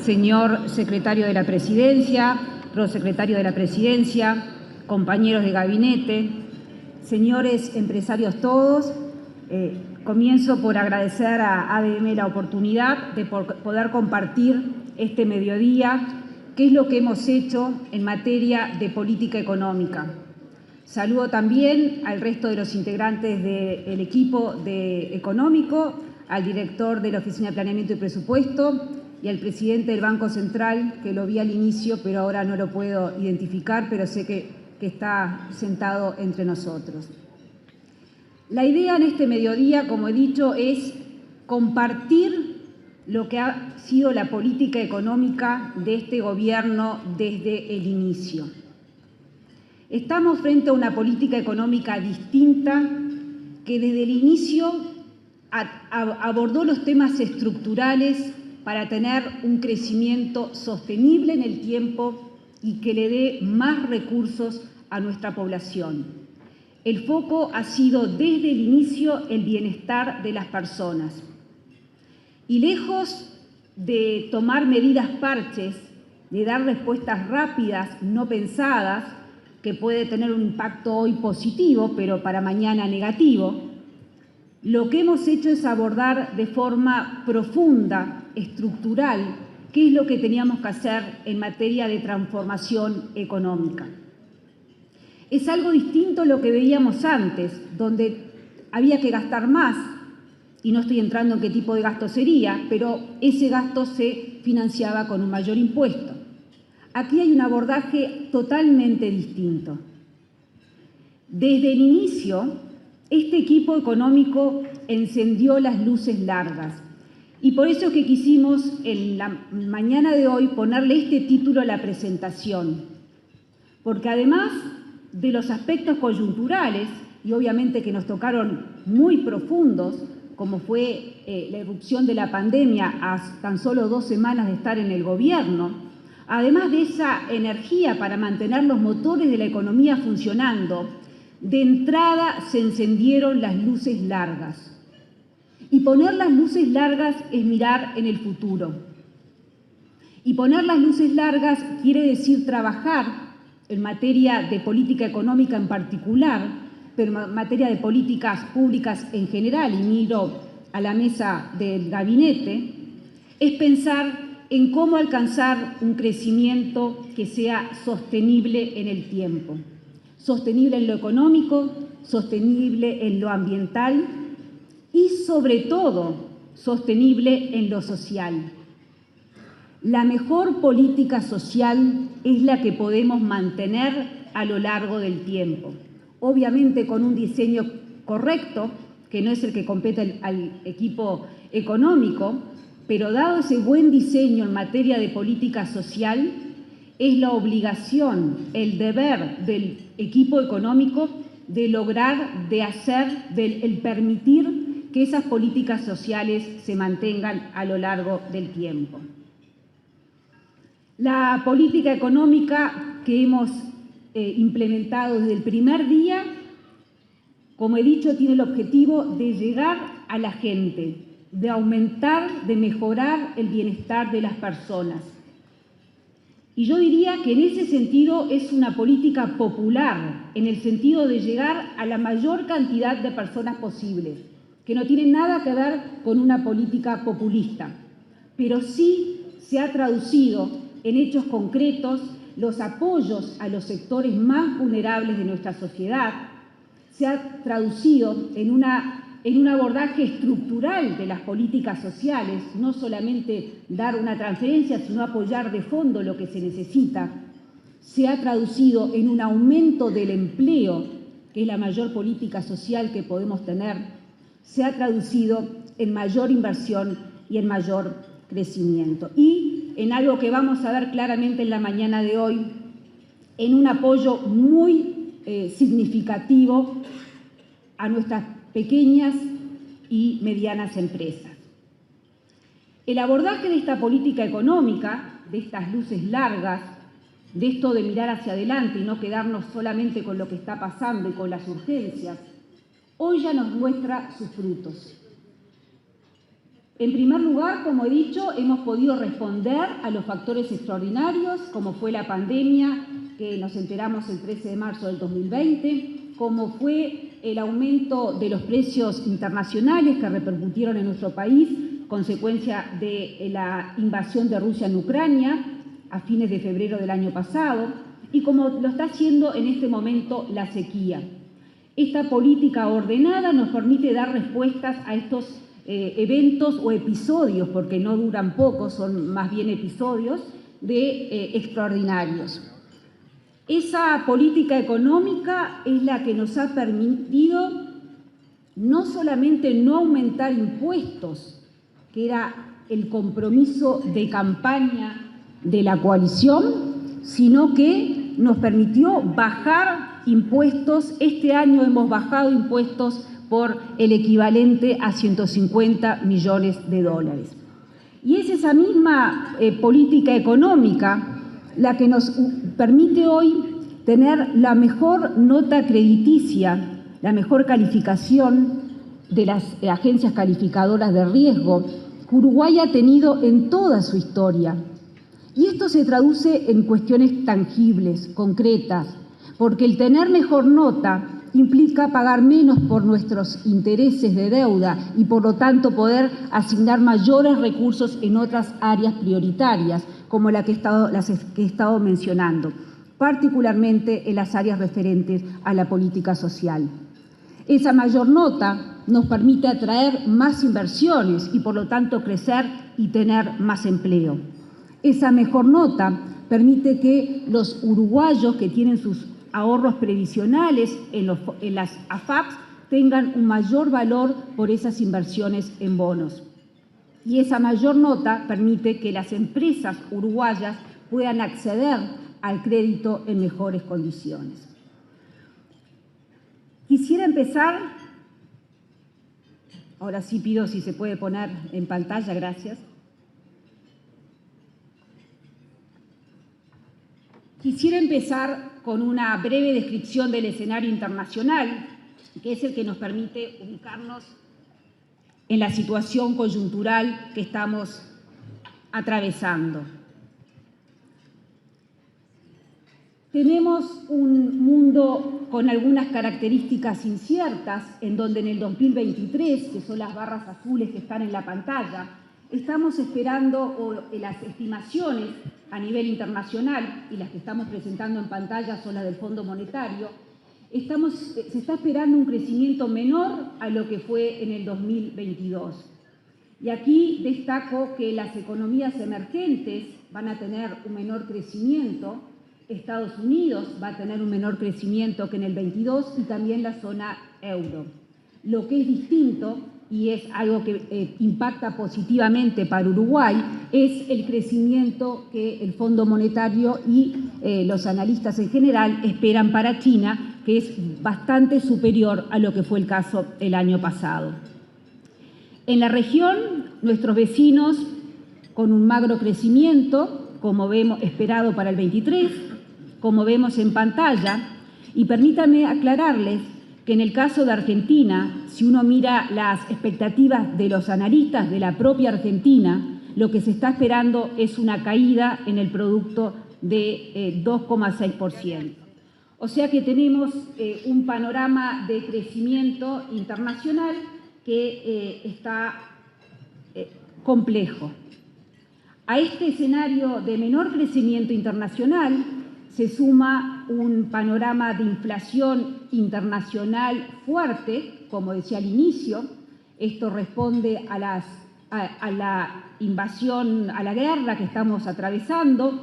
señor secretario de la Presidencia, prosecretario de la Presidencia, compañeros de gabinete, señores empresarios todos, comienzo por agradecer a ADM la oportunidad de poder compartir este mediodía qué es lo que hemos hecho en materia de política económica. Saludo también al resto de los integrantes del equipo económico, al director de la Oficina de Planeamiento y Presupuesto y al presidente del Banco Central, que lo vi al inicio, pero ahora no lo puedo identificar, pero sé que está sentado entre nosotros. La idea en este mediodía, como he dicho, es compartir lo que ha sido la política económica de este gobierno desde el inicio. Estamos frente a una política económica distinta que desde el inicio abordó los temas estructurales para tener un crecimiento sostenible en el tiempo y que le dé más recursos a nuestra población. El foco ha sido desde el inicio el bienestar de las personas. Y lejos de tomar medidas parches, de dar respuestas rápidas, no pensadas, que puede tener un impacto hoy positivo, pero para mañana negativo, lo que hemos hecho es abordar de forma profunda, estructural, qué es lo que teníamos que hacer en materia de transformación económica. Es algo distinto a lo que veíamos antes, donde había que gastar más, y no estoy entrando en qué tipo de gasto sería, pero ese gasto se financiaba con un mayor impuesto. Aquí hay un abordaje totalmente distinto. Desde el inicio, este equipo económico encendió las luces largas y por eso es que quisimos en la mañana de hoy ponerle este título a la presentación, porque además de los aspectos coyunturales, y obviamente que nos tocaron muy profundos, como fue la irrupción de la pandemia a tan solo 2 semanas de estar en el gobierno, además de esa energía para mantener los motores de la economía funcionando, de entrada se encendieron las luces largas. Y poner las luces largas es mirar en el futuro. Y poner las luces largas quiere decir trabajar en materia de política económica en particular, pero en materia de políticas públicas en general, y miro a la mesa del gabinete, es pensar en cómo alcanzar un crecimiento que sea sostenible en el tiempo. Sostenible en lo económico, sostenible en lo ambiental y, sobre todo, sostenible en lo social. La mejor política social es la que podemos mantener a lo largo del tiempo. Obviamente con un diseño correcto, que no es el que compete al equipo económico, pero dado ese buen diseño en materia de política social, es la obligación, el deber del equipo económico de lograr, de hacer, el permitir que esas políticas sociales se mantengan a lo largo del tiempo. La política económica que hemos implementado desde el primer día, como he dicho, tiene el objetivo de llegar a la gente, de aumentar, de mejorar el bienestar de las personas. Y yo diría que en ese sentido es una política popular, en el sentido de llegar a la mayor cantidad de personas posibles, que no tiene nada que ver con una política populista, pero sí se ha traducido en hechos concretos los apoyos a los sectores más vulnerables de nuestra sociedad, se ha traducido en un abordaje estructural de las políticas sociales, no solamente dar una transferencia, sino apoyar de fondo lo que se necesita, se ha traducido en un aumento del empleo, que es la mayor política social que podemos tener, se ha traducido en mayor inversión y en mayor crecimiento. Y en algo que vamos a ver claramente en la mañana de hoy, en un apoyo muy significativo a nuestras pequeñas y medianas empresas. El abordaje de esta política económica, de estas luces largas, de esto de mirar hacia adelante y no quedarnos solamente con lo que está pasando y con las urgencias, hoy ya nos muestra sus frutos. En primer lugar, como he dicho, hemos podido responder a los factores extraordinarios, como fue la pandemia, que nos enteramos el 13 de marzo del 2020, como fue el aumento de los precios internacionales que repercutieron en nuestro país, consecuencia de la invasión de Rusia en Ucrania a fines de febrero del año pasado, y como lo está haciendo en este momento la sequía. Esta política ordenada nos permite dar respuestas a estos eventos o episodios, porque no duran poco, son más bien episodios extraordinarios. Esa política económica es la que nos ha permitido no solamente no aumentar impuestos, que era el compromiso de campaña de la coalición, sino que nos permitió bajar impuestos. Este año hemos bajado impuestos por el equivalente a 150 millones de dólares. Y es esa misma política económica la que nos permite hoy tener la mejor nota crediticia, la mejor calificación de las agencias calificadoras de riesgo que Uruguay ha tenido en toda su historia. Y esto se traduce en cuestiones tangibles, concretas, porque el tener mejor nota implica pagar menos por nuestros intereses de deuda y, por lo tanto, poder asignar mayores recursos en otras áreas prioritarias, como las que he estado mencionando, particularmente en las áreas referentes a la política social. Esa mayor nota nos permite atraer más inversiones y, por lo tanto, crecer y tener más empleo. Esa mejor nota permite que los uruguayos que tienen sus ahorros previsionales en las AFAPs tengan un mayor valor por esas inversiones en bonos. Y esa mayor nota permite que las empresas uruguayas puedan acceder al crédito en mejores condiciones. Quisiera empezar, ahora sí pido si se puede poner en pantalla, gracias. Quisiera empezar con una breve descripción del escenario internacional, que es el que nos permite ubicarnos en la situación coyuntural que estamos atravesando. Tenemos un mundo con algunas características inciertas, en donde en el 2023, que son las barras azules que están en la pantalla, estamos esperando, las estimaciones a nivel internacional, y las que estamos presentando en pantalla son las del Fondo Monetario, se está esperando un crecimiento menor a lo que fue en el 2022. Y aquí destaco que las economías emergentes van a tener un menor crecimiento, Estados Unidos va a tener un menor crecimiento que en el 22 y también la zona euro. Lo que es distinto, y es algo que impacta positivamente para Uruguay, es el crecimiento que el Fondo Monetario y los analistas en general esperan para China, que es bastante superior a lo que fue el caso el año pasado. En la región, nuestros vecinos con un magro crecimiento, como vemos, esperado para el 23, como vemos en pantalla, y permítanme aclararles que en el caso de Argentina, si uno mira las expectativas de los analistas de la propia Argentina, lo que se está esperando es una caída en el producto de 2,6%. O sea que tenemos un panorama de crecimiento internacional que está complejo. A este escenario de menor crecimiento internacional se suma un panorama de inflación internacional fuerte, como decía al inicio. Esto responde a la invasión, a la guerra que estamos atravesando,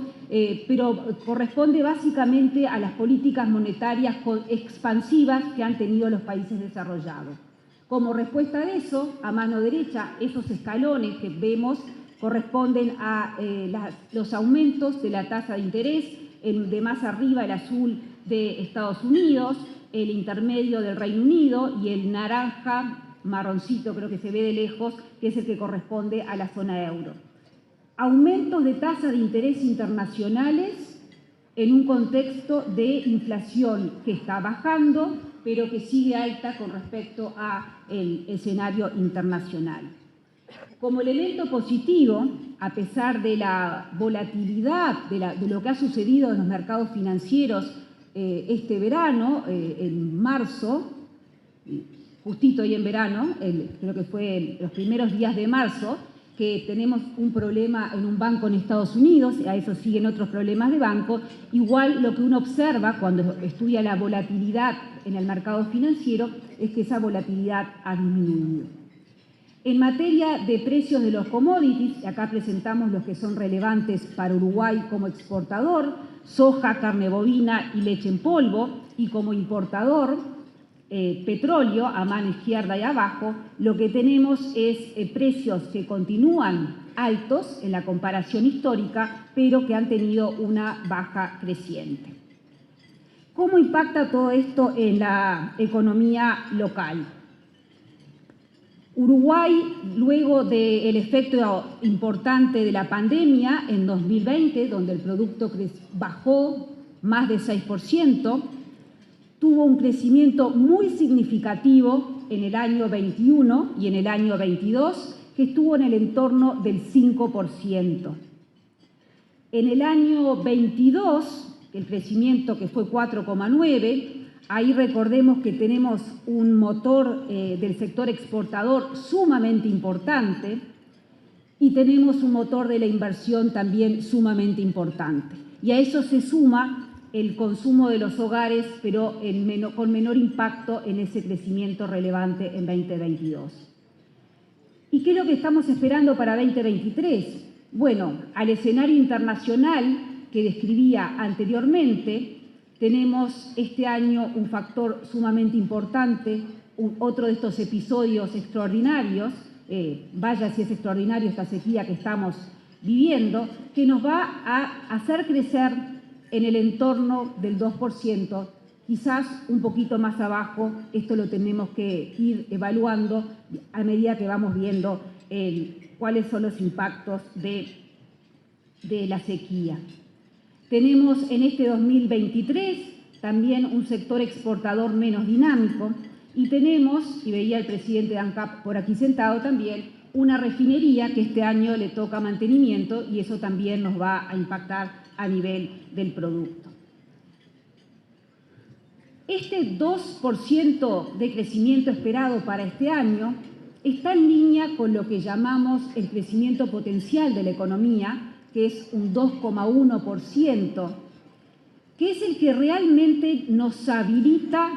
pero corresponde básicamente a las políticas monetarias expansivas que han tenido los países desarrollados. Como respuesta de eso, a mano derecha, esos escalones que vemos corresponden a los aumentos de la tasa de interés, el de más arriba el azul de Estados Unidos, el intermedio del Reino Unido y el naranja, marroncito creo que se ve de lejos, que es el que corresponde a la zona euro. Aumentos de tasas de interés internacionales en un contexto de inflación que está bajando, pero que sigue alta con respecto al escenario internacional. Como elemento positivo, a pesar de la volatilidad de lo que ha sucedido en los mercados financieros este verano, en marzo, justito ahí en verano, creo que fue los primeros días de marzo, que tenemos un problema en un banco en Estados Unidos, a eso siguen otros problemas de banco. Igual lo que uno observa cuando estudia la volatilidad en el mercado financiero es que esa volatilidad ha disminuido. En materia de precios de los commodities, acá presentamos los que son relevantes para Uruguay como exportador: soja, carne bovina y leche en polvo, y como importador, petróleo a mano izquierda y abajo. Lo que tenemos es precios que continúan altos en la comparación histórica, pero que han tenido una baja creciente. ¿Cómo impacta todo esto en la economía local? Uruguay, luego del efecto importante de la pandemia en 2020, donde el producto bajó más de 6%, tuvo un crecimiento muy significativo en el año 21 y en el año 22, que estuvo en el entorno del 5%. En el año 22, el crecimiento que fue 4,9%, ahí recordemos que tenemos un motor del sector exportador sumamente importante y tenemos un motor de la inversión también sumamente importante. Y a eso se suma el consumo de los hogares, pero con menor impacto en ese crecimiento relevante en 2022. ¿Y qué es lo que estamos esperando para 2023? Bueno, al escenario internacional que describía anteriormente, tenemos este año un factor sumamente importante, otro de estos episodios extraordinarios, vaya si es extraordinario esta sequía que estamos viviendo, que nos va a hacer crecer en el entorno del 2%, quizás un poquito más abajo. Esto lo tenemos que ir evaluando a medida que vamos viendo cuáles son los impactos de la sequía. Tenemos en este 2023 también un sector exportador menos dinámico y tenemos, y veía el presidente de ANCAP por aquí sentado también, una refinería que este año le toca mantenimiento y eso también nos va a impactar a nivel del producto. Este 2% de crecimiento esperado para este año está en línea con lo que llamamos el crecimiento potencial de la economía, que es un 2,1%, que es el que realmente nos habilita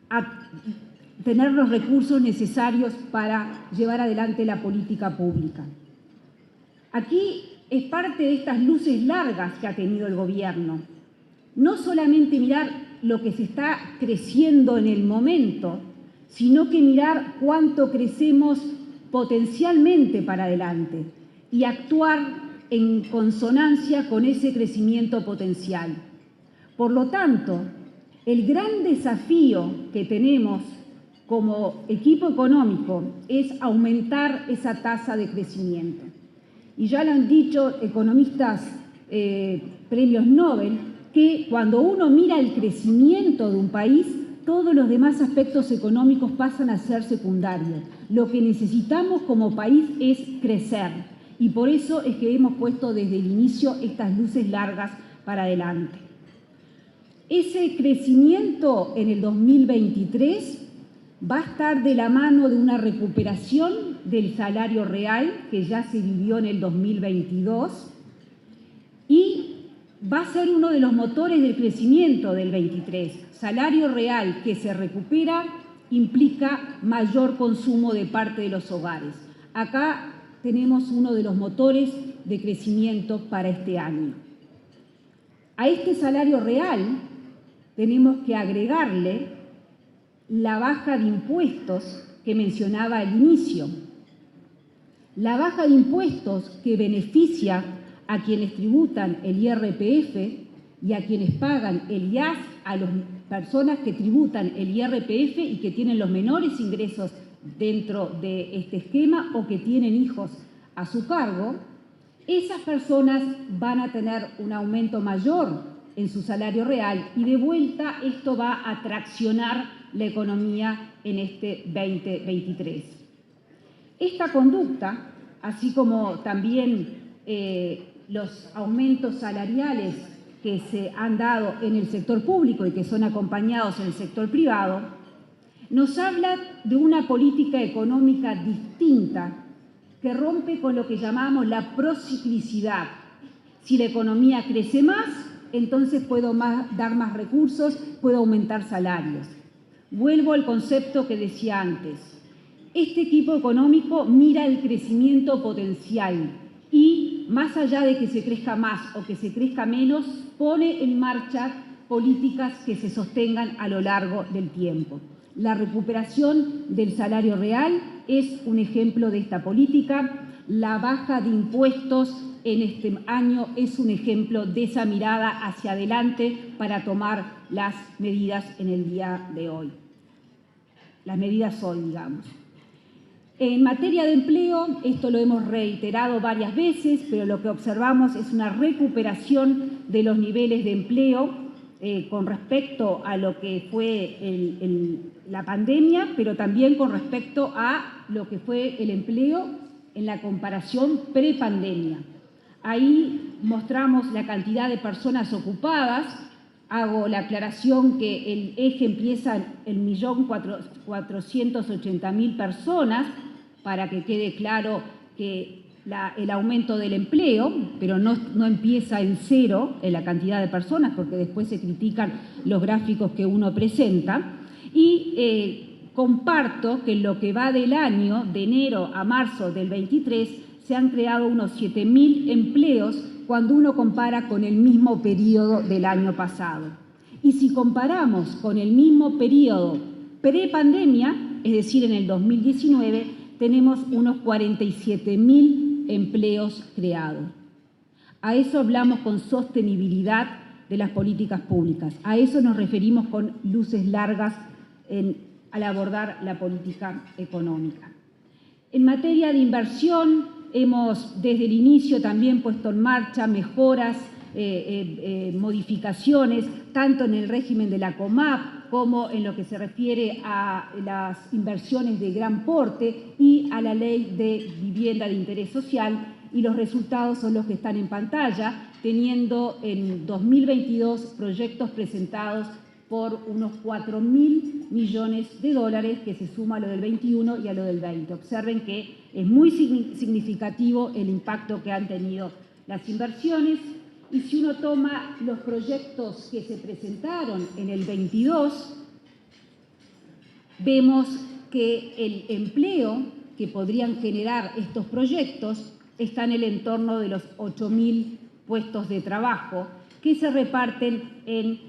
a tener los recursos necesarios para llevar adelante la política pública. Aquí es parte de estas luces largas que ha tenido el gobierno. No solamente mirar lo que se está creciendo en el momento, sino que mirar cuánto crecemos potencialmente para adelante y actuar en consonancia con ese crecimiento potencial. Por lo tanto, el gran desafío que tenemos como equipo económico es aumentar esa tasa de crecimiento. Y ya lo han dicho economistas premios Nobel, que cuando uno mira el crecimiento de un país, todos los demás aspectos económicos pasan a ser secundarios. Lo que necesitamos como país es crecer. Y por eso es que hemos puesto desde el inicio estas luces largas para adelante. Ese crecimiento en el 2023 va a estar de la mano de una recuperación del salario real que ya se vivió en el 2022 y va a ser uno de los motores del crecimiento del 23. Salario real que se recupera implica mayor consumo de parte de los hogares. Acá tenemos uno de los motores de crecimiento para este año. A este salario real tenemos que agregarle la baja de impuestos que mencionaba al inicio. La baja de impuestos que beneficia a quienes tributan el IRPF y a quienes pagan el IAS, a las personas que tributan el IRPF y que tienen los menores ingresos dentro de este esquema o que tienen hijos a su cargo, esas personas van a tener un aumento mayor en su salario real y de vuelta esto va a traccionar la economía en este 2023. Esta conducta así como también los aumentos salariales que se han dado en el sector público y que son acompañados en el sector privado, nos habla de una política económica distinta que rompe con lo que llamamos la prociclicidad. Si la economía crece más, entonces puedo dar más recursos, puedo aumentar salarios. Vuelvo al concepto que decía antes. Este equipo económico mira el crecimiento potencial y, más allá de que se crezca más o que se crezca menos, pone en marcha políticas que se sostengan a lo largo del tiempo. La recuperación del salario real es un ejemplo de esta política. La baja de impuestos en este año es un ejemplo de esa mirada hacia adelante para tomar las medidas en el día de hoy. Las medidas hoy, digamos. En materia de empleo, esto lo hemos reiterado varias veces, pero lo que observamos es una recuperación de los niveles de empleo con respecto a lo que fue la pandemia, pero también con respecto a lo que fue el empleo en la comparación prepandemia. Ahí mostramos la cantidad de personas ocupadas. Hago la aclaración que el eje empieza en 1.480.000 personas, para que quede claro que el aumento del empleo, pero no empieza en cero en la cantidad de personas, porque después se critican los gráficos que uno presenta. Y comparto que en lo que va del año, de enero a marzo del 23, se han creado unos 7.000 empleos cuando uno compara con el mismo periodo del año pasado. Y si comparamos con el mismo periodo prepandemia, es decir, en el 2019, tenemos unos 47.000 empleos creados. A eso hablamos con sostenibilidad de las políticas públicas. A eso nos referimos con luces largas al abordar la política económica. En materia de inversión, hemos desde el inicio también puesto en marcha mejoras, modificaciones, tanto en el régimen de la COMAP como en lo que se refiere a las inversiones de gran porte y a la ley de vivienda de interés social, y los resultados son los que están en pantalla, teniendo en 2022 proyectos presentados por unos 4.000 millones de dólares, que se suma a lo del 21 y a lo del 20. Observen que es muy significativo el impacto que han tenido las inversiones. Y si uno toma los proyectos que se presentaron en el 22, vemos que el empleo que podrían generar estos proyectos está en el entorno de los 8.000 puestos de trabajo, que se reparten en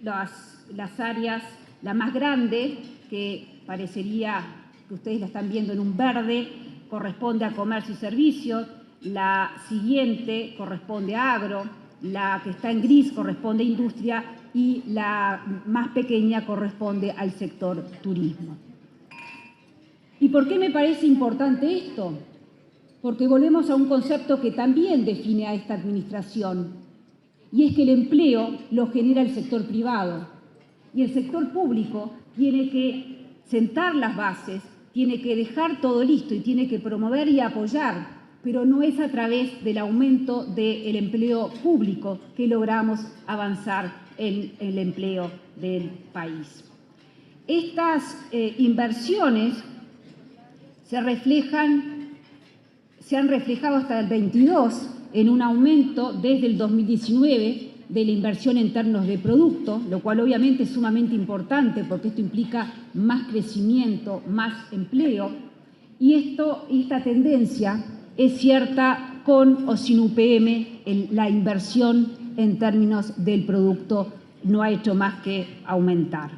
las áreas. La más grande, que parecería que ustedes la están viendo en un verde, corresponde a comercio y servicios. La siguiente corresponde a agro, la que está en gris corresponde a industria y la más pequeña corresponde al sector turismo. ¿Y por qué me parece importante esto? Porque volvemos a un concepto que también define a esta administración, y es que el empleo lo genera el sector privado y el sector público tiene que sentar las bases, tiene que dejar todo listo y tiene que promover y apoyar, pero no es a través del aumento del empleo público que logramos avanzar en el empleo del país. Estas inversiones se han reflejado hasta el 22 en un aumento desde el 2019 de la inversión en términos de producto, lo cual obviamente es sumamente importante porque esto implica más crecimiento, más empleo, y esta tendencia es cierta con o sin UPM. La inversión en términos del producto no ha hecho más que aumentar.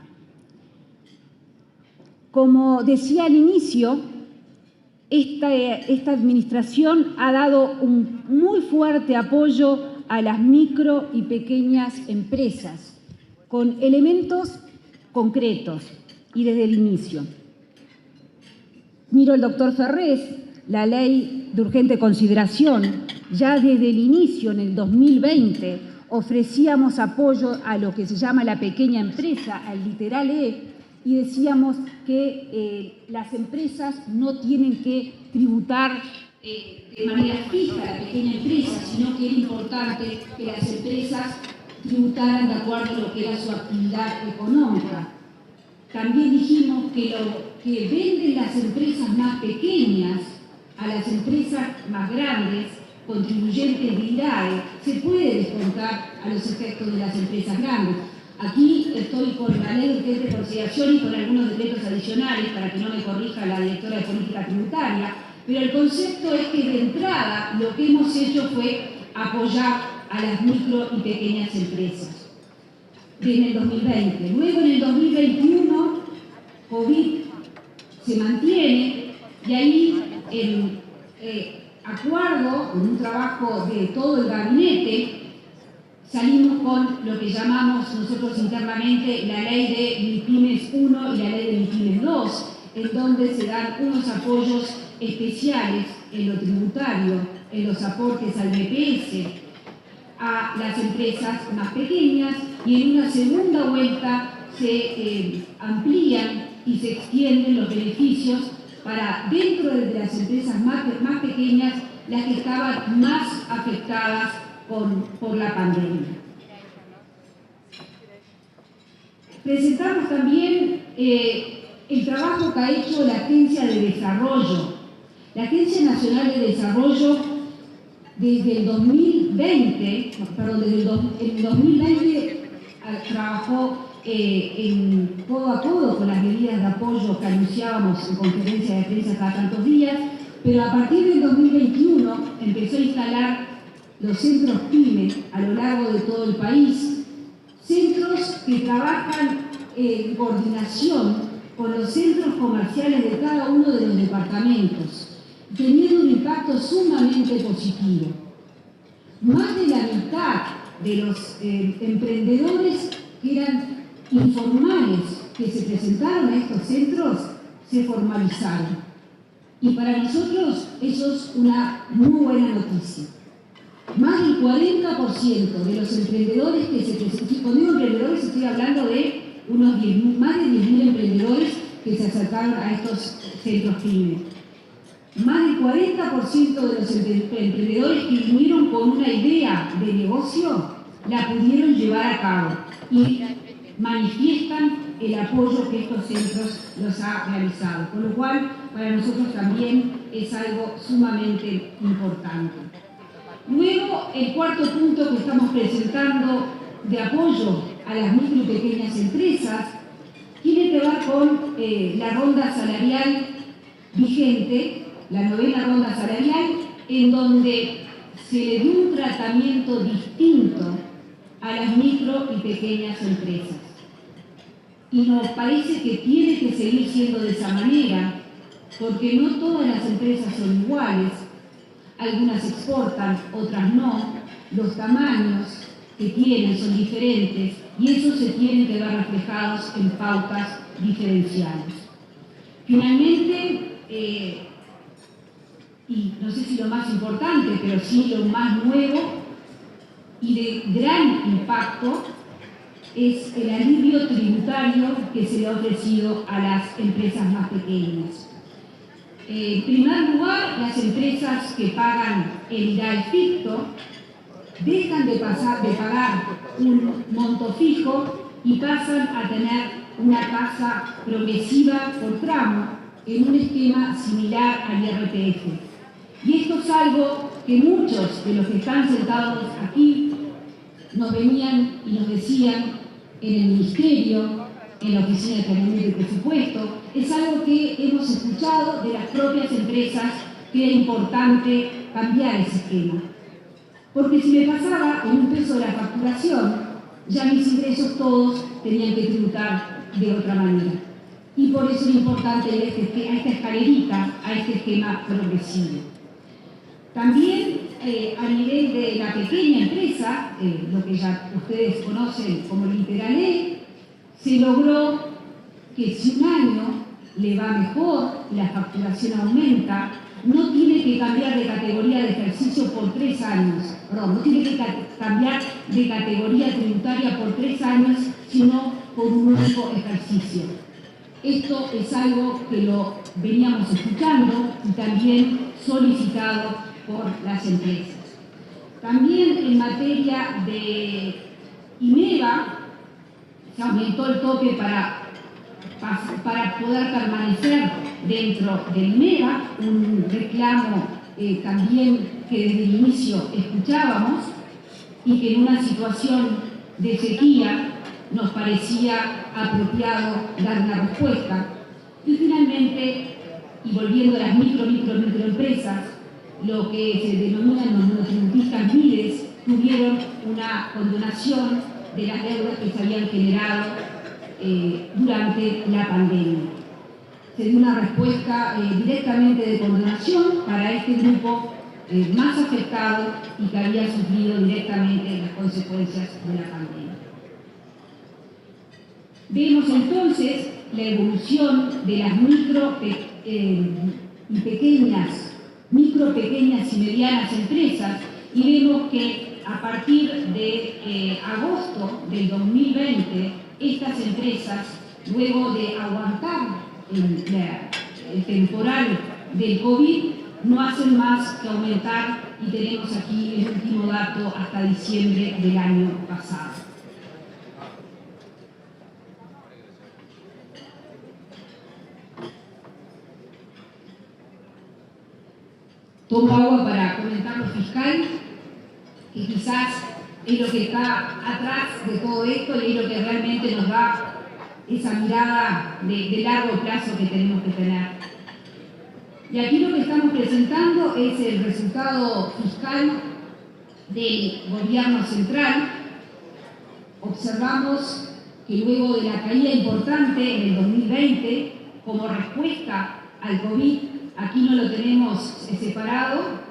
Como decía al inicio, esta administración ha dado un muy fuerte apoyo a las micro y pequeñas empresas, con elementos concretos y desde el inicio. Miro al doctor Ferrés, la ley de urgente consideración, ya desde el inicio, en el 2020, ofrecíamos apoyo a lo que se llama la pequeña empresa, al literal E, y decíamos que las empresas no tienen que tributar de manera fija a la pequeña empresa, sino que era importante que las empresas tributaran de acuerdo a lo que era su actividad económica. También dijimos que lo que venden las empresas más pequeñas a las empresas más grandes, contribuyentes de IRAE, se puede descontar a los efectos de las empresas grandes. Aquí estoy con la ley de urgente consideración y con algunos decretos adicionales para que no me corrija la directora de política tributaria, pero el concepto es que de entrada lo que hemos hecho fue apoyar a las micro y pequeñas empresas en el 2020. Luego en el 2021, COVID se mantiene y ahí en acuerdo, con un trabajo de todo el gabinete, salimos con lo que llamamos nosotros internamente la ley de MIPYMES 1 y la ley de MIPYMES 2, en donde se dan unos apoyos especiales en lo tributario, en los aportes al BPS, a las empresas más pequeñas, y en una segunda vuelta se amplían y se extienden los beneficios para dentro de las empresas más pequeñas, las que estaban más afectadas por la pandemia. Presentamos también el trabajo que ha hecho la Agencia de Desarrollo. La Agencia Nacional de Desarrollo desde el 2020 trabajó codo a codo con las medidas de apoyo que anunciábamos en conferencia de prensa cada tantos días, pero a partir del 2021 empezó a instalar los centros PYME a lo largo de todo el país, centros que trabajan en coordinación con los centros comerciales de cada uno de los departamentos, teniendo un impacto sumamente positivo. Más de la mitad de los emprendedores que eran informales que se presentaron a estos centros se formalizaron. Y para nosotros eso es una muy buena noticia. Más del 40% de los emprendedores que se presentaron, cuando digo emprendedores estoy hablando de más de 10.000 emprendedores que se acercaron a estos centros PYME. Más del 40% de los emprendedores que vinieron con una idea de negocio la pudieron llevar a cabo y manifiestan el apoyo que estos centros los ha realizado, con lo cual para nosotros también es algo sumamente importante. Luego, el cuarto punto que estamos presentando de apoyo a las micro y pequeñas empresas tiene que ver con la ronda salarial vigente, la novena ronda salarial, en donde se le dio un tratamiento distinto a las micro y pequeñas empresas. Y nos parece que tiene que seguir siendo de esa manera, porque no todas las empresas son iguales, algunas exportan, otras no, los tamaños que tienen son diferentes y eso se tiene que ver reflejados en pautas diferenciales. Finalmente, y no sé si lo más importante, pero sí lo más nuevo y de gran impacto, es el alivio tributario que se le ha ofrecido a las empresas más pequeñas. En primer lugar, las empresas que pagan el IRAE ficto dejan de pagar un monto fijo y pasan a tener una tasa progresiva por tramo en un esquema similar al IRPF. Y esto es algo que muchos de los que están sentados aquí nos venían y nos decían en el Ministerio, en la Oficina de Planeamiento y Presupuesto. Es algo que hemos escuchado de las propias empresas que era importante cambiar ese esquema. Porque si me pasaba en un peso de la facturación, ya mis ingresos todos tenían que tributar de otra manera. Y por eso es importante a esta escalerita, a este esquema progresivo. También a nivel de la pequeña empresa, lo que ya ustedes conocen como el Interalé, se logró que si un año le va mejor, la facturación aumenta, no tiene que cambiar de categoría de ejercicio por 3 años, perdón, no tiene que cambiar de categoría tributaria por 3 años, sino por un único ejercicio. Esto es algo que lo veníamos escuchando y también solicitado por las empresas. También en materia de IMEVA, se aumentó el tope para poder permanecer dentro del IMEVA, un reclamo también que desde el inicio escuchábamos y que en una situación de sequía nos parecía apropiado dar una respuesta. Y finalmente, y volviendo a las microempresas, lo que se denominan los monotributistas MIDES, tuvieron una condonación de las deudas que se habían generado durante la pandemia. Se dio una respuesta directamente de condonación para este grupo más afectado y que había sufrido directamente las consecuencias de la pandemia. Vemos entonces la evolución de las micro, pequeñas y medianas empresas y vemos que a partir de agosto del 2020 estas empresas, luego de aguantar el temporal del COVID, no hacen más que aumentar y tenemos aquí el último dato hasta diciembre del año pasado. Tomo agua para comentar lo fiscal, que quizás es lo que está atrás de todo esto y es lo que realmente nos da esa mirada de largo plazo que tenemos que tener. Y aquí lo que estamos presentando es el resultado fiscal del gobierno central. Observamos que luego de la caída importante en el 2020, como respuesta al COVID, aquí no lo tenemos separado,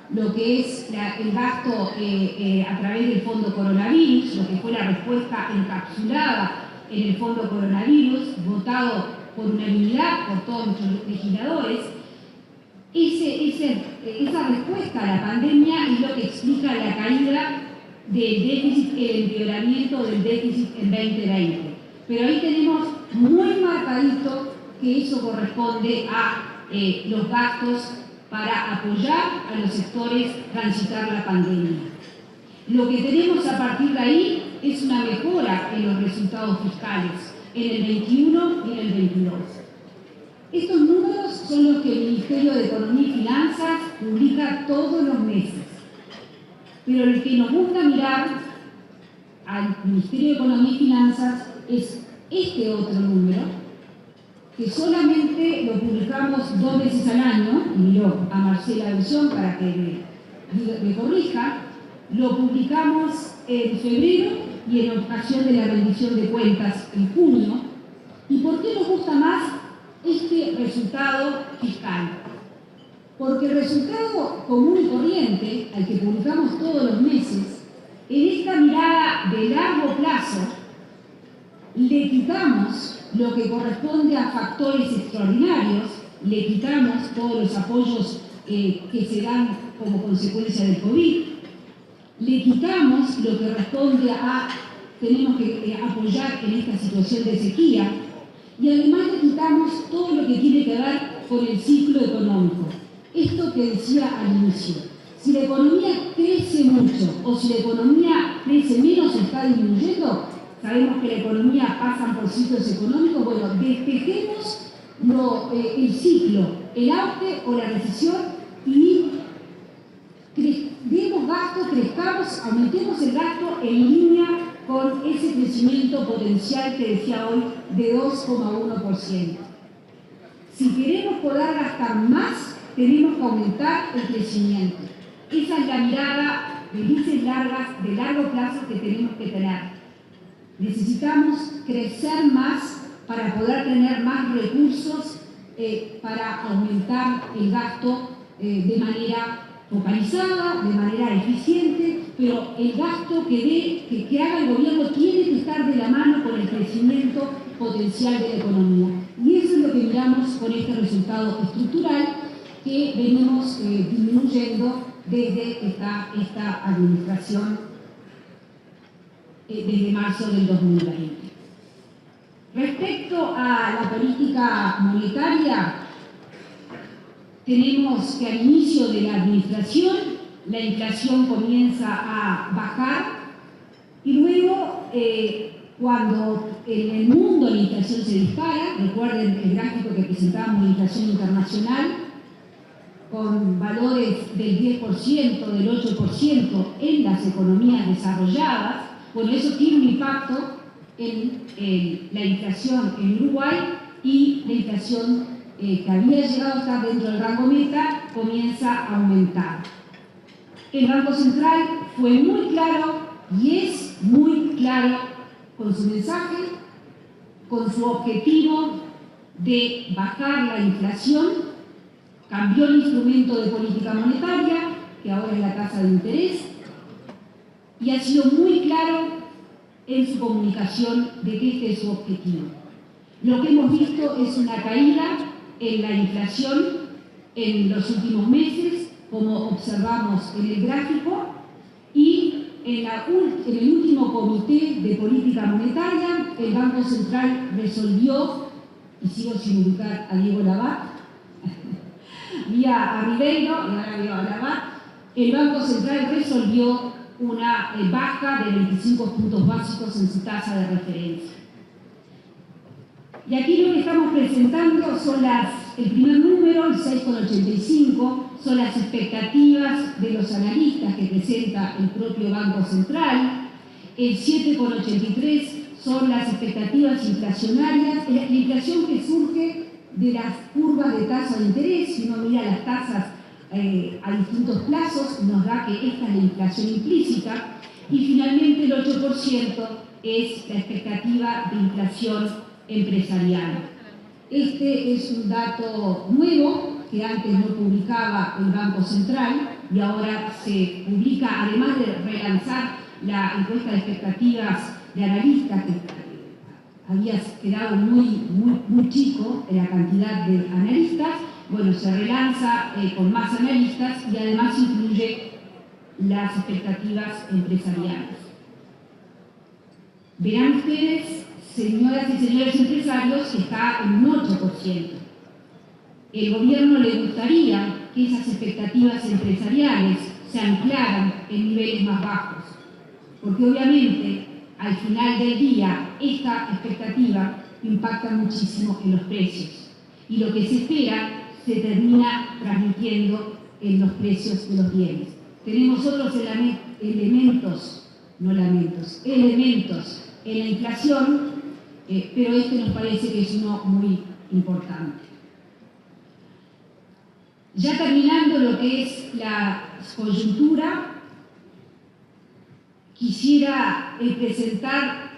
lo que es el gasto a través del Fondo Coronavirus, lo que fue la respuesta encapsulada en el Fondo Coronavirus, votado por unanimidad por todos nuestros legisladores. Esa respuesta a la pandemia es lo que explica la caída del déficit, el empeoramiento del déficit en 2020. Pero ahí tenemos muy marcadito que eso corresponde a los gastos para apoyar a los sectores transitar la pandemia. Lo que tenemos a partir de ahí es una mejora en los resultados fiscales en el 21 y en el 22. Estos números son los que el Ministerio de Economía y Finanzas publica todos los meses. Pero el que nos gusta mirar al Ministerio de Economía y Finanzas es este otro número, que solamente lo publicamos 2 veces al año, y miro a Marcela Bellón para que me corrija, lo publicamos en febrero y en ocasión de la rendición de cuentas en junio. ¿Y por qué nos gusta más este resultado fiscal? Porque el resultado común y corriente, al que publicamos todos los meses, en esta mirada de largo plazo, le quitamos lo que corresponde a factores extraordinarios, le quitamos todos los apoyos que se dan como consecuencia del COVID, le quitamos lo que responde a tenemos que apoyar en esta situación de sequía y además le quitamos todo lo que tiene que ver con el ciclo económico. Esto que decía al inicio, si la economía crece mucho o si la economía crece menos o está disminuyendo, sabemos que la economía pasa por ciclos económicos, bueno, despejemos el ciclo, el auge o la recesión y demos gasto, crezcamos, aumentemos el gasto en línea con ese crecimiento potencial que decía hoy de 2,1%. Si queremos poder gastar más, tenemos que aumentar el crecimiento. Esa es la mirada de luces largas, de largo plazo que tenemos que tener. Necesitamos crecer más para poder tener más recursos para aumentar el gasto de manera focalizada, de manera eficiente, pero el gasto que haga el gobierno tiene que estar de la mano con el crecimiento potencial de la economía. Y eso es lo que miramos con este resultado estructural que venimos disminuyendo desde esta administración desde marzo del 2020. Respecto a la política monetaria, tenemos que al inicio de la administración la inflación comienza a bajar y luego cuando en el mundo la inflación se dispara, recuerden el gráfico que presentábamos de inflación internacional, con valores del 10%, del 8% en las economías desarrolladas, bueno, eso tiene un impacto en la inflación en Uruguay y la inflación que había llegado a estar dentro del rango meta comienza a aumentar. El Banco Central fue muy claro y es muy claro con su mensaje, con su objetivo de bajar la inflación. Cambió el instrumento de política monetaria, que ahora es la tasa de interés, y ha sido muy claro en su comunicación de que este es su objetivo. Lo que hemos visto es una caída en la inflación en los últimos meses, como observamos en el gráfico, y en el último comité de política monetaria, el Banco Central resolvió, y sigo sin ubicar a Diego Labat, vía a Ribeiro, y ahora veo a Labat, el Banco Central resolvió una baja de 25 puntos básicos en su tasa de referencia. Y aquí lo que estamos presentando son el primer número, el 6,85, son las expectativas de los analistas que presenta el propio Banco Central, el 7,83 son las expectativas inflacionarias, la inflación que surge de las curvas de tasa de interés. Si uno mira las tasas a distintos plazos, nos da que esta es la inflación implícita, y finalmente el 8% es la expectativa de inflación empresarial. Este es un dato nuevo que antes no publicaba el Banco Central y ahora se publica, además de relanzar la encuesta de expectativas de analistas, que había quedado muy chico en la cantidad de analistas. Bueno, se relanza con más analistas y además incluye las expectativas empresariales. Verán ustedes, señoras y señores empresarios, que está en un 8%. El gobierno le gustaría que esas expectativas empresariales se anclaran en niveles más bajos, porque obviamente al final del día esta expectativa impacta muchísimo en los precios y lo que se espera se termina transmitiendo en los precios de los bienes. Tenemos otros elementos en la inflación, pero este nos parece que es uno muy importante. Ya terminando lo que es la coyuntura, quisiera presentar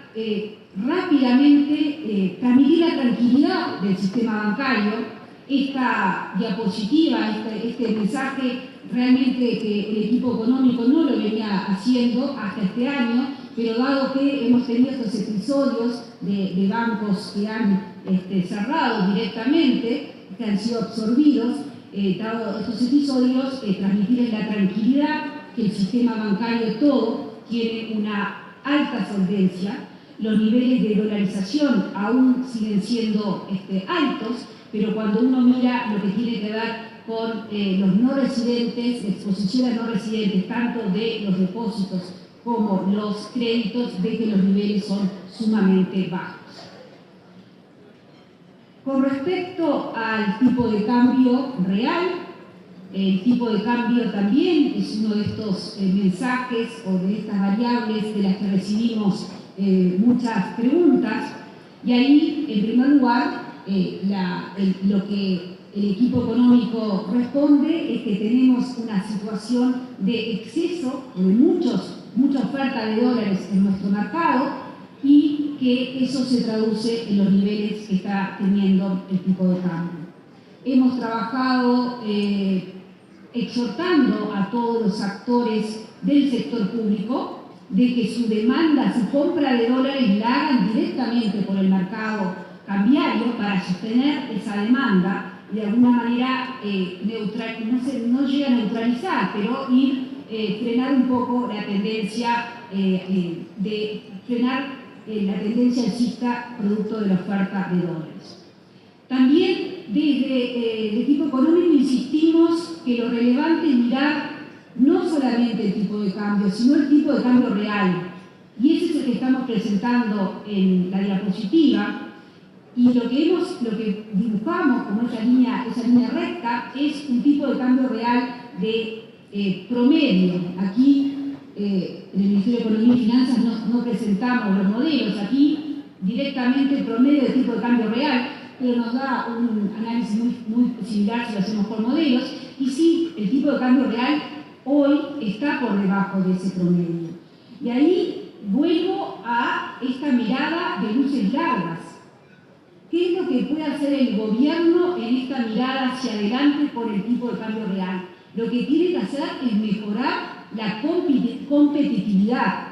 rápidamente, transmitir la tranquilidad del sistema bancario. Esta diapositiva, este mensaje, realmente que el equipo económico no lo venía haciendo hasta este año, pero dado que hemos tenido estos episodios de bancos que han cerrado directamente, que han sido absorbidos, dado estos episodios, transmitirles la tranquilidad que el sistema bancario todo tiene una alta solvencia, los niveles de dolarización aún siguen siendo altos, pero cuando uno mira lo que tiene que ver con los no residentes, exposición a no residentes, tanto de los depósitos como los créditos, ve que los niveles son sumamente bajos. Con respecto al tipo de cambio real, el tipo de cambio también es uno de estos mensajes o de estas variables de las que recibimos muchas preguntas, y ahí, en primer lugar, lo que el equipo económico responde es que tenemos una situación de exceso o de mucha oferta de dólares en nuestro mercado y que eso se traduce en los niveles que está teniendo el tipo de cambio. Hemos trabajado exhortando a todos los actores del sector público de que su demanda, su compra de dólares la hagan directamente por el mercado cambiario para sostener esa demanda y de alguna manera no llega a neutralizar, pero frenar un poco la tendencia la tendencia alcista producto de la oferta de dólares. También desde el equipo económico insistimos que lo relevante es mirar no solamente el tipo de cambio, sino el tipo de cambio real. Y ese es el que estamos presentando en la diapositiva. Y lo que dibujamos como esa línea recta es un tipo de cambio real de promedio. Aquí en el Ministerio de Economía y Finanzas no presentamos los modelos, aquí directamente el promedio de tipo de cambio real, pero nos da un análisis muy similar si lo hacemos por modelos, y sí, el tipo de cambio real hoy está por debajo de ese promedio. Y ahí vuelvo a esta mirada de luces largas. ¿Qué es lo que puede hacer el gobierno en esta mirada hacia adelante por el tipo de cambio real? Lo que tiene que hacer es mejorar la competitividad.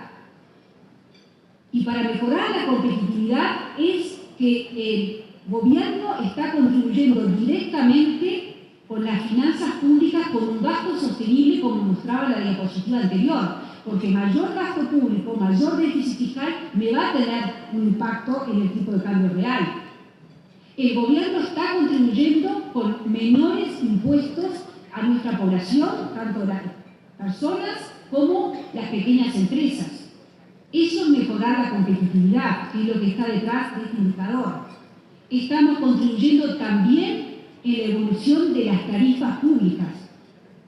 Y para mejorar la competitividad es que el gobierno está contribuyendo directamente con las finanzas públicas con un gasto sostenible, como mostraba la diapositiva anterior, porque mayor gasto público, mayor déficit fiscal me va a tener un impacto en el tipo de cambio real. El gobierno está contribuyendo con menores impuestos a nuestra población, tanto las personas como las pequeñas empresas. Eso es mejorar la competitividad, que es lo que está detrás de este indicador. Estamos contribuyendo también en la evolución de las tarifas públicas.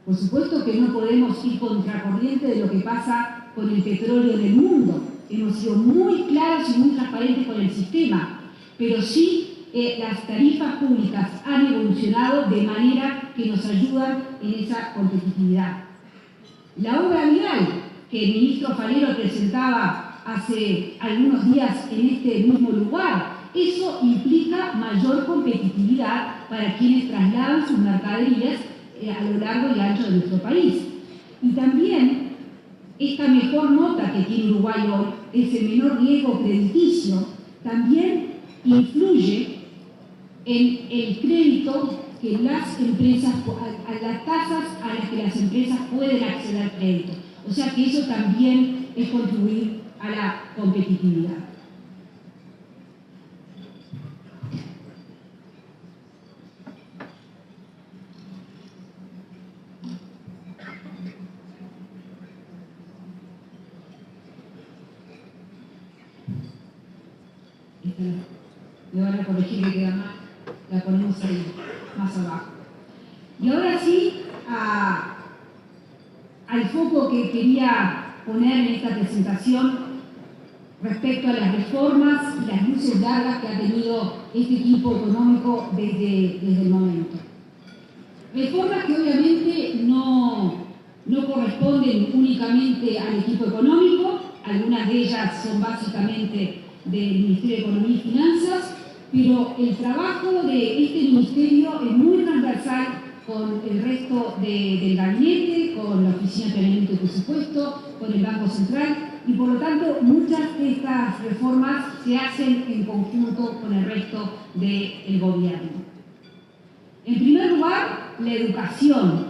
Por supuesto que no podemos ir contracorriente de lo que pasa con el petróleo en el mundo. Hemos sido muy claros y muy transparentes con el sistema, pero sí las tarifas públicas han evolucionado de manera que nos ayudan en esa competitividad. La obra vial que el ministro Falero presentaba hace algunos días en este mismo lugar, eso implica mayor competitividad para quienes trasladan sus mercaderías a lo largo y ancho de nuestro país. Y también esta mejor nota que tiene Uruguay hoy, ese menor riesgo crediticio, también influye en el crédito que las empresas, a las tasas a las que las empresas pueden acceder al crédito. O sea que eso también es contribuir a la competitividad. Me van a corregir que queda mal, la ponemos ahí, más abajo. Y ahora sí, al foco que quería poner en esta presentación respecto a las reformas y las luces largas que ha tenido este equipo económico desde el momento. Reformas que obviamente no corresponden únicamente al equipo económico, algunas de ellas son básicamente del Ministerio de Economía y Finanzas, pero el trabajo de este ministerio es muy transversal con el resto del gabinete, con la Oficina de Planeamiento y Presupuesto, con el Banco Central, y por lo tanto muchas de estas reformas se hacen en conjunto con el resto del gobierno. En primer lugar, la educación.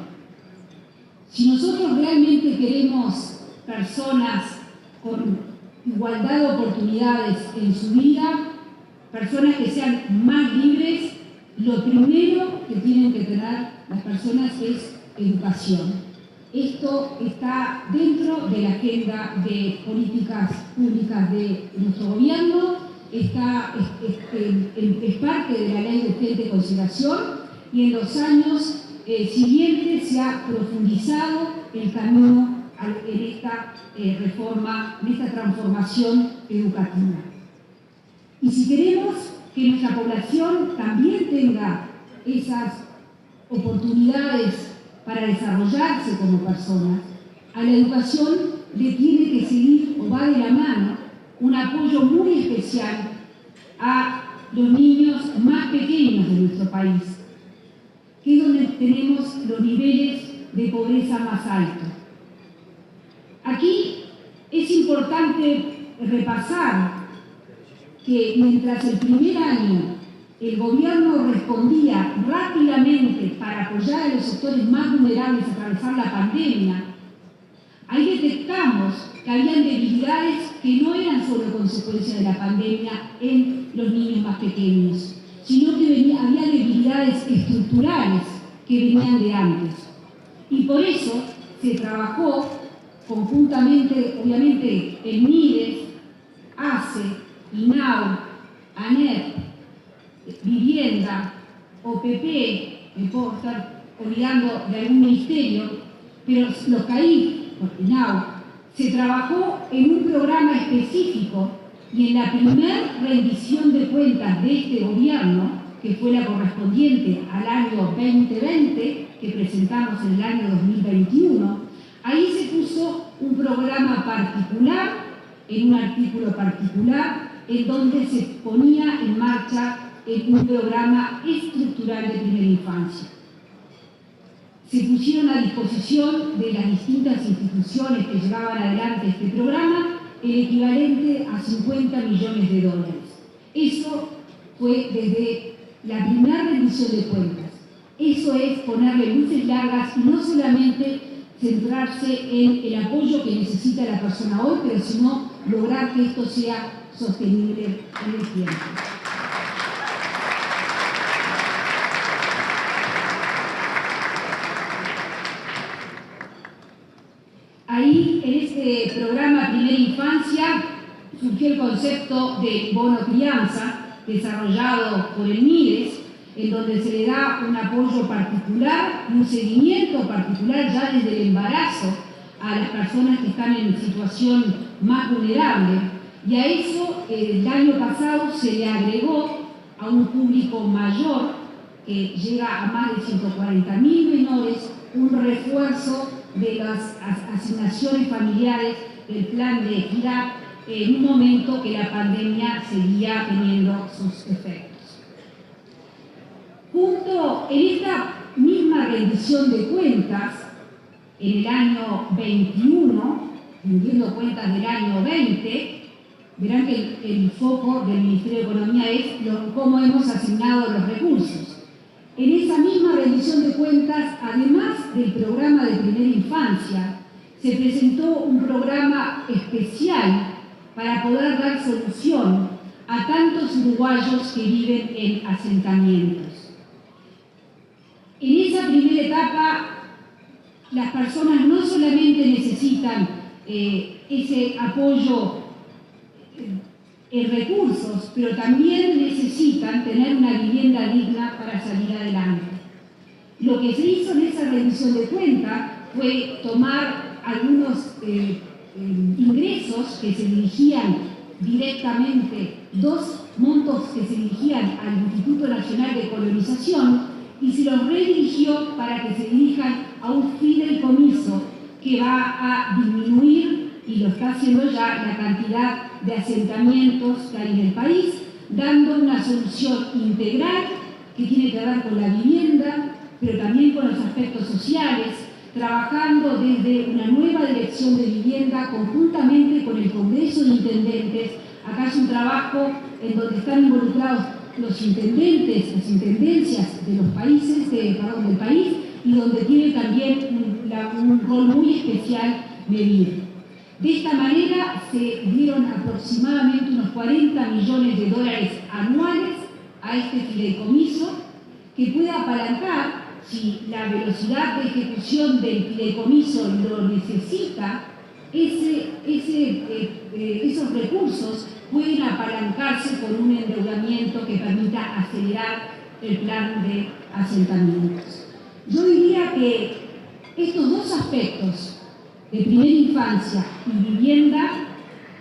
Si nosotros realmente queremos personas con igualdad de oportunidades en su vida, personas que sean más libres, lo primero que tienen que tener las personas es educación. Esto está dentro de la agenda de políticas públicas de nuestro gobierno, es parte de la ley de urgente consideración, y en los años siguientes se ha profundizado el camino en esta reforma, en esta transformación educativa. Y si queremos que nuestra población también tenga esas oportunidades para desarrollarse como personas, a la educación le tiene que seguir o va de la mano un apoyo muy especial a los niños más pequeños de nuestro país, que es donde tenemos los niveles de pobreza más altos. Aquí es importante repasar que mientras el primer año el gobierno respondía rápidamente para apoyar a los sectores más vulnerables a atravesar la pandemia, ahí detectamos que habían debilidades que no eran solo consecuencia de la pandemia en los niños más pequeños, sino que había debilidades estructurales que venían de antes. Y por eso se trabajó conjuntamente, obviamente, el MIDES, ACE, INAU, ANEP, Vivienda, OPP, me puedo estar olvidando de algún ministerio, pero los CAIF, INAU, se trabajó en un programa específico y en la primera rendición de cuentas de este gobierno, que fue la correspondiente al año 2020, que presentamos en el año 2021, ahí se puso un programa particular, en un artículo particular, en donde se ponía en marcha un programa estructural de primera infancia. Se pusieron a disposición de las distintas instituciones que llevaban adelante este programa el equivalente a 50 millones de dólares. Eso fue desde la primera rendición de cuentas. Eso es ponerle luces largas y no solamente centrarse en el apoyo que necesita la persona hoy, pero sino lograr que esto sea sostenible en el tiempo. Ahí, en este programa Primera Infancia, surgió el concepto de bono crianza, desarrollado por el MIDES, en donde se le da un apoyo particular, un seguimiento particular ya desde el embarazo a las personas que están en situación más vulnerable. Y a eso, el año pasado, se le agregó a un público mayor, que llega a más de 140.000 menores, un refuerzo de las asignaciones familiares del plan de equidad en un momento que la pandemia seguía teniendo sus efectos. Junto en esta misma rendición de cuentas, en el año 21, rendiendo cuentas del año 20, verán que el foco del Ministerio de Economía es cómo hemos asignado los recursos. En esa misma rendición de cuentas, además del programa de primera infancia, se presentó un programa especial para poder dar solución a tantos uruguayos que viven en asentamientos. En esa primera etapa, las personas no solamente necesitan ese apoyo en recursos, pero también necesitan tener una vivienda digna para salir adelante. Lo que se hizo en esa rendición de cuentas fue tomar algunos ingresos que se dirigían directamente, dos montos que se dirigían al Instituto Nacional de Colonización, y se los redirigió para que se dirijan a un fideicomiso que va a disminuir, y lo está haciendo ya, la cantidad de asentamientos que hay en el país, dando una solución integral que tiene que ver con la vivienda, pero también con los aspectos sociales, trabajando desde una nueva dirección de vivienda conjuntamente con el Congreso de Intendentes. Acá es un trabajo en donde están involucrados los intendentes, las intendencias de los países, del país, y donde tiene también un rol muy especial medir. De esta manera se dieron aproximadamente unos 40 millones de dólares anuales a este fideicomiso, que puede apalancar, si la velocidad de ejecución del fideicomiso lo necesita, esos recursos pueden apalancarse por un endeudamiento que permita acelerar el plan de asentamientos. Yo diría que estos dos aspectos, de primera infancia y vivienda,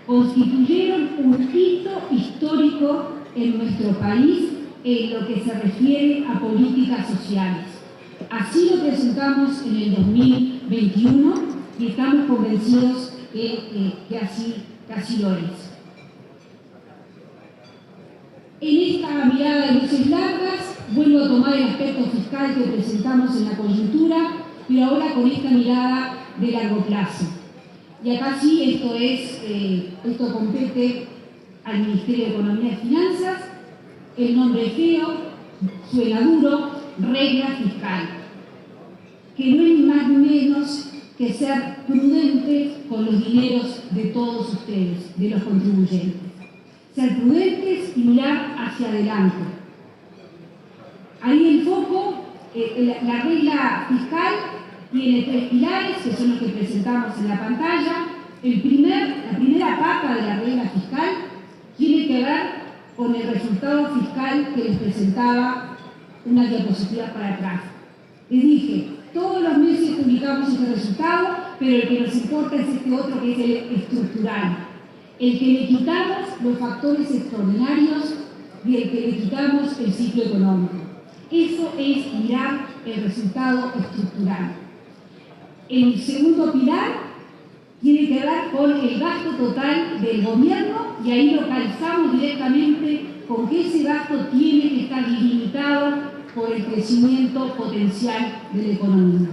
constituyeron un hito histórico en nuestro país en lo que se refiere a políticas sociales. Así lo presentamos en el 2021 y estamos convencidos que así lo es. En esta mirada de luces largas, vuelvo a tomar el aspecto fiscal que presentamos en la coyuntura, pero ahora con esta mirada de largo plazo. Y acá sí, esto compete al Ministerio de Economía y Finanzas. El nombre feo, suena duro, regla fiscal, que no es más ni menos que ser prudentes con los dineros de todos ustedes, de los contribuyentes. Ser prudentes y mirar hacia adelante. Ahí el foco, la regla fiscal tiene 3 pilares, que son los que presentamos en la pantalla. La primera pata de la regla fiscal tiene que ver con el resultado fiscal que les presentaba una diapositiva para atrás. Les dije, todos los meses publicamos este resultado, pero el que nos importa es este otro, que es el estructural. El que le quitamos los factores extraordinarios y el que le quitamos el ciclo económico. Eso es mirar el resultado estructural. El segundo pilar tiene que ver con el gasto total del gobierno y ahí lo calzamos directamente con que ese gasto tiene que estar limitado por el crecimiento potencial de la economía.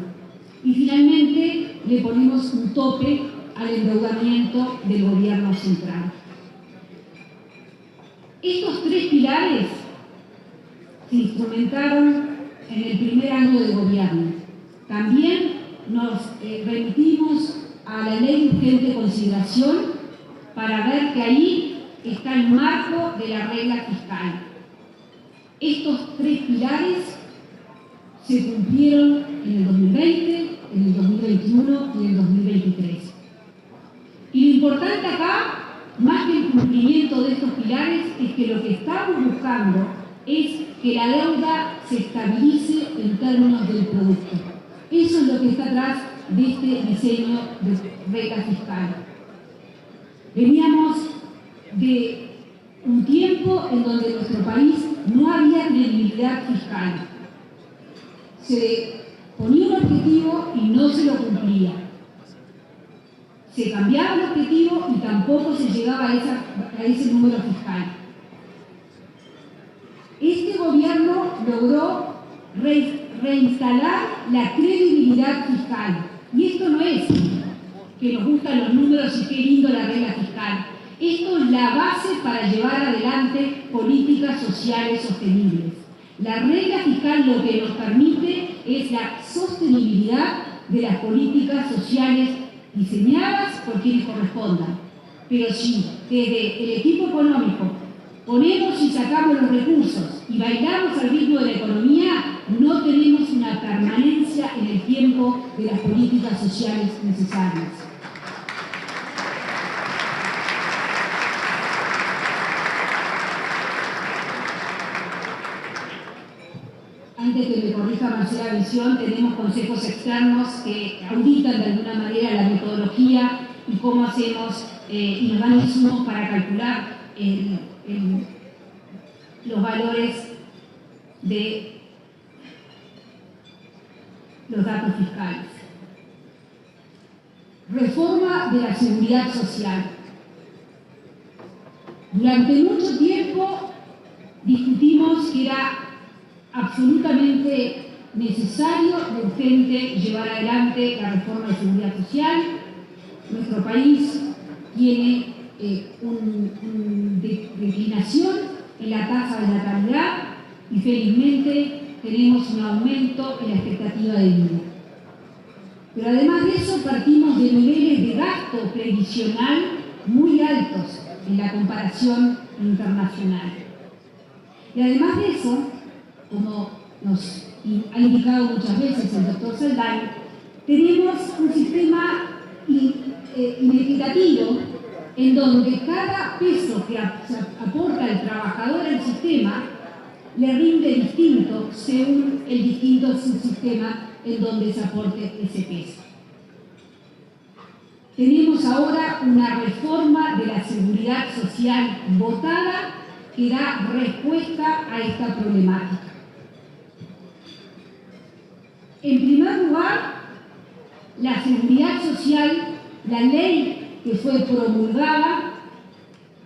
Y finalmente le ponemos un tope al endeudamiento del gobierno central. Estos 3 pilares se instrumentaron en el primer año de gobierno. También nos remitimos a la ley de urgente consideración para ver que ahí está el marco de la regla fiscal. Estos 3 pilares se cumplieron en el 2020, en el 2021 y en el 2023. Y lo importante acá, más que el cumplimiento de estos pilares, es que lo que estamos buscando es que la deuda se estabilice en términos del producto. Eso es lo que está atrás de este diseño de regla fiscal. Veníamos de un tiempo en donde en nuestro país no había credibilidad fiscal. Se ponía un objetivo y no se lo cumplía. Se cambiaba el objetivo y tampoco se llegaba a ese número fiscal. Este gobierno logró reinstalar la credibilidad fiscal. Y esto no es que nos gustan los números y qué lindo la regla fiscal. Esto es la base para llevar adelante políticas sociales sostenibles. La regla fiscal lo que nos permite es la sostenibilidad de las políticas sociales diseñadas por quienes correspondan. Pero si desde el equipo económico ponemos y sacamos los recursos y bailamos al ritmo de la economía, no tenemos una permanencia en el tiempo de las políticas sociales necesarias. Antes que me corrija Marcela Visión, tenemos consejos externos que auditan de alguna manera la metodología y cómo hacemos mecanismos para calcular los valores de los datos fiscales. Reforma de la seguridad social. Durante mucho tiempo discutimos que era absolutamente necesario y urgente llevar adelante la reforma de seguridad social. Nuestro país tiene una declinación en la tasa de natalidad y felizmente tenemos un aumento en la expectativa de vida. Pero además de eso partimos de niveles de gasto previsional muy altos en la comparación internacional. Y además de eso, como nos ha indicado muchas veces el doctor Saldaña, tenemos un sistema inequitativo en donde cada peso que aporta el trabajador al sistema le rinde distinto según el distinto subsistema en donde se aporte ese peso. Tenemos ahora una reforma de la seguridad social votada que da respuesta a esta problemática. En primer lugar, la seguridad social, la ley que fue promulgada,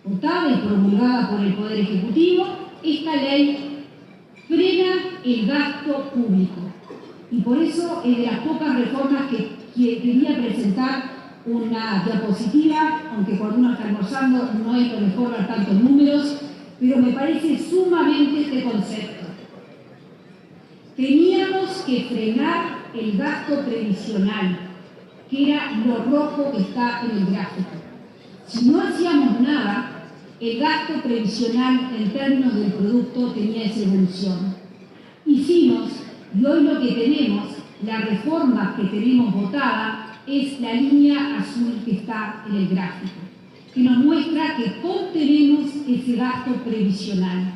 votada y promulgada por el Poder Ejecutivo, esta ley frena el gasto público. Y por eso es de las pocas reformas que quería presentar una diapositiva, aunque cuando uno está almorzando no es lo mejor ver tantos números, pero me parece sumamente este concepto. Teníamos que frenar el gasto previsional, que era lo rojo que está en el gráfico. Si no hacíamos nada, el gasto previsional en términos del producto tenía esa evolución. Y hicimos, y hoy lo que tenemos, la reforma que tenemos votada, es la línea azul que está en el gráfico, que nos muestra que contenemos ese gasto previsional.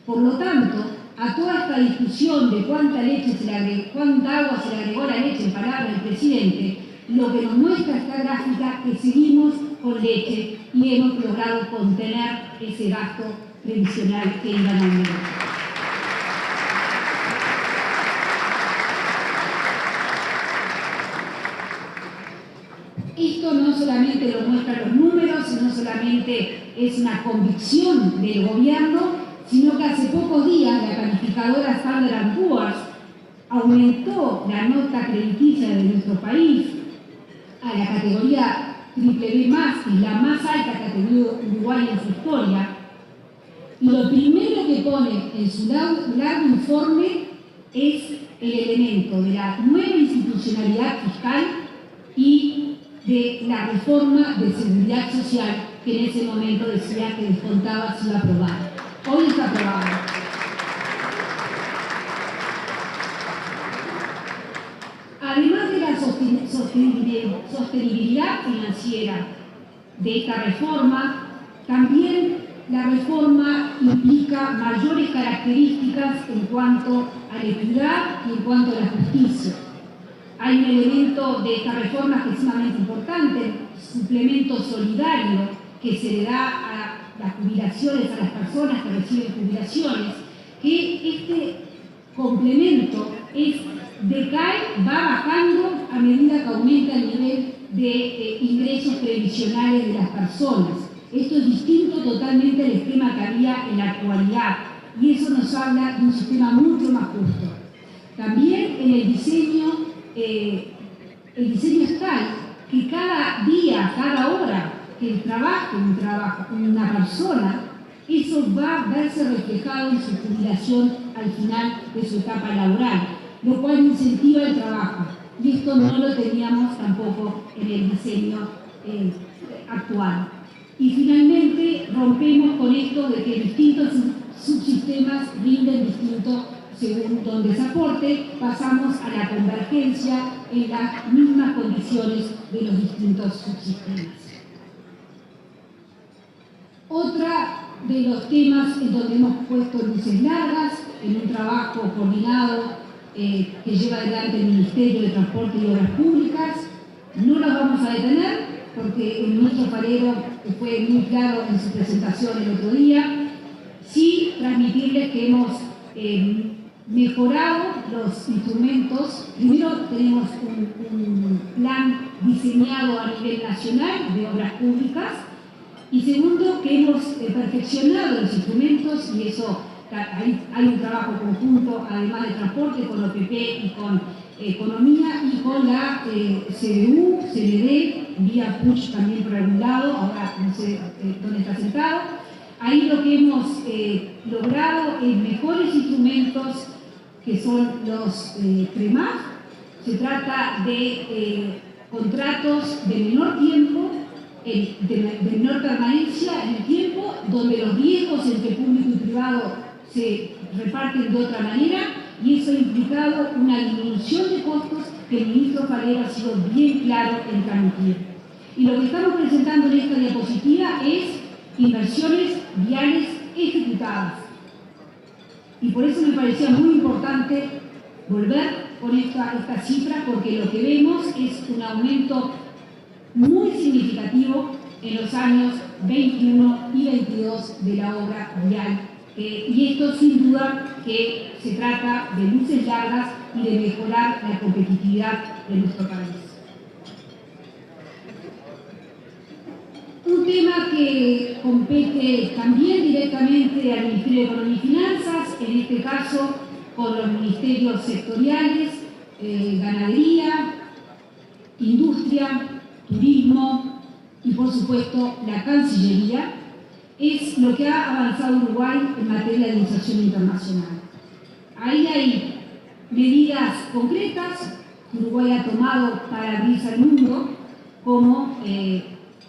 Por lo tanto, a toda esta discusión de cuánta agua se le agregó a la leche en palabras del presidente, lo que nos muestra esta gráfica es que seguimos con leche y hemos logrado contener ese gasto previsional que iba en aumento. Esto no solamente lo muestran los números, no solamente es una convicción del gobierno, sino que hace pocos días la calificadora Standard & Poor's aumentó la nota crediticia de nuestro país a la categoría BBB+, que es la más alta que ha tenido Uruguay en su historia. Y lo primero que pone en su largo informe es el elemento de la nueva institucionalidad fiscal y de la reforma de seguridad social que en ese momento decía que descontaba si iba a aprobar. Hoy está aprobado. Además de la sostenibilidad financiera de esta reforma, también la reforma implica mayores características en cuanto a la equidad y en cuanto a la justicia. Hay un elemento de esta reforma que es sumamente importante, el suplemento solidario que se le da a las jubilaciones, a las personas que reciben jubilaciones, que este complemento decae, va bajando a medida que aumenta el nivel de ingresos previsionales de las personas. Esto es distinto totalmente al esquema que había en la actualidad y eso nos habla de un sistema mucho más justo. También en el diseño es tal que cada día, cada hora que trabaje una persona, eso va a verse reflejado en su jubilación al final de su etapa laboral, lo cual incentiva el trabajo. Y esto no lo teníamos tampoco en el diseño actual. Y finalmente rompemos con esto de que distintos subsistemas rinden distinto según donde se aporte, pasamos a la convergencia en las mismas condiciones de los distintos subsistemas. Otra de los temas en donde hemos puesto luces largas, en un trabajo coordinado que lleva adelante el Ministerio de Transporte y Obras Públicas, no los vamos a detener porque el ministro Falero fue muy claro en su presentación el otro día. Sí transmitirles que hemos mejorado los instrumentos. Primero tenemos un plan diseñado a nivel nacional de obras públicas y segundo que hemos perfeccionado los instrumentos y eso hay un trabajo conjunto además de transporte con OPP y con economía y con la CDU, CDD, vía PUSH también por algún lado, ahora no sé dónde está sentado. Ahí lo que hemos logrado es mejores instrumentos que son los CREMAF. Se trata de contratos de menor tiempo, de menor permanencia en el tiempo, donde los riesgos entre público y privado se reparten de otra manera y eso ha implicado una disminución de costos que el ministro Falero ha sido bien claro en transmitir. Y lo que estamos presentando en esta diapositiva es inversiones viales ejecutadas. Y por eso me parecía muy importante volver con esta cifra, porque lo que vemos es un aumento muy significativo en los años 21 y 22 de la obra vial. Y esto sin duda que se trata de luces largas y de mejorar la competitividad de nuestro país. Un tema que compete también directamente al Ministerio de Economía y Finanzas, en este caso con los ministerios sectoriales, ganadería, industria, turismo y por supuesto la Cancillería, es lo que ha avanzado Uruguay en materia de inserción internacional. Ahí hay medidas concretas que Uruguay ha tomado para abrirse al mundo, como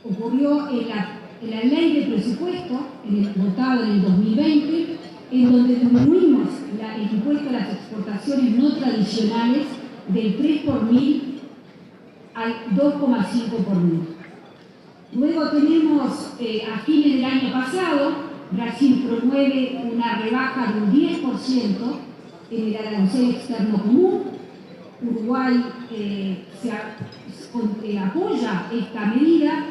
ocurrió en la ley de presupuesto, votado en el 2020, en donde disminuimos el impuesto a las exportaciones no tradicionales del 3 por mil al 2,5 por mil. Luego tenemos, a fines del año pasado, Brasil promueve una rebaja de un 10% en el arancel externo común. Uruguay apoya esta medida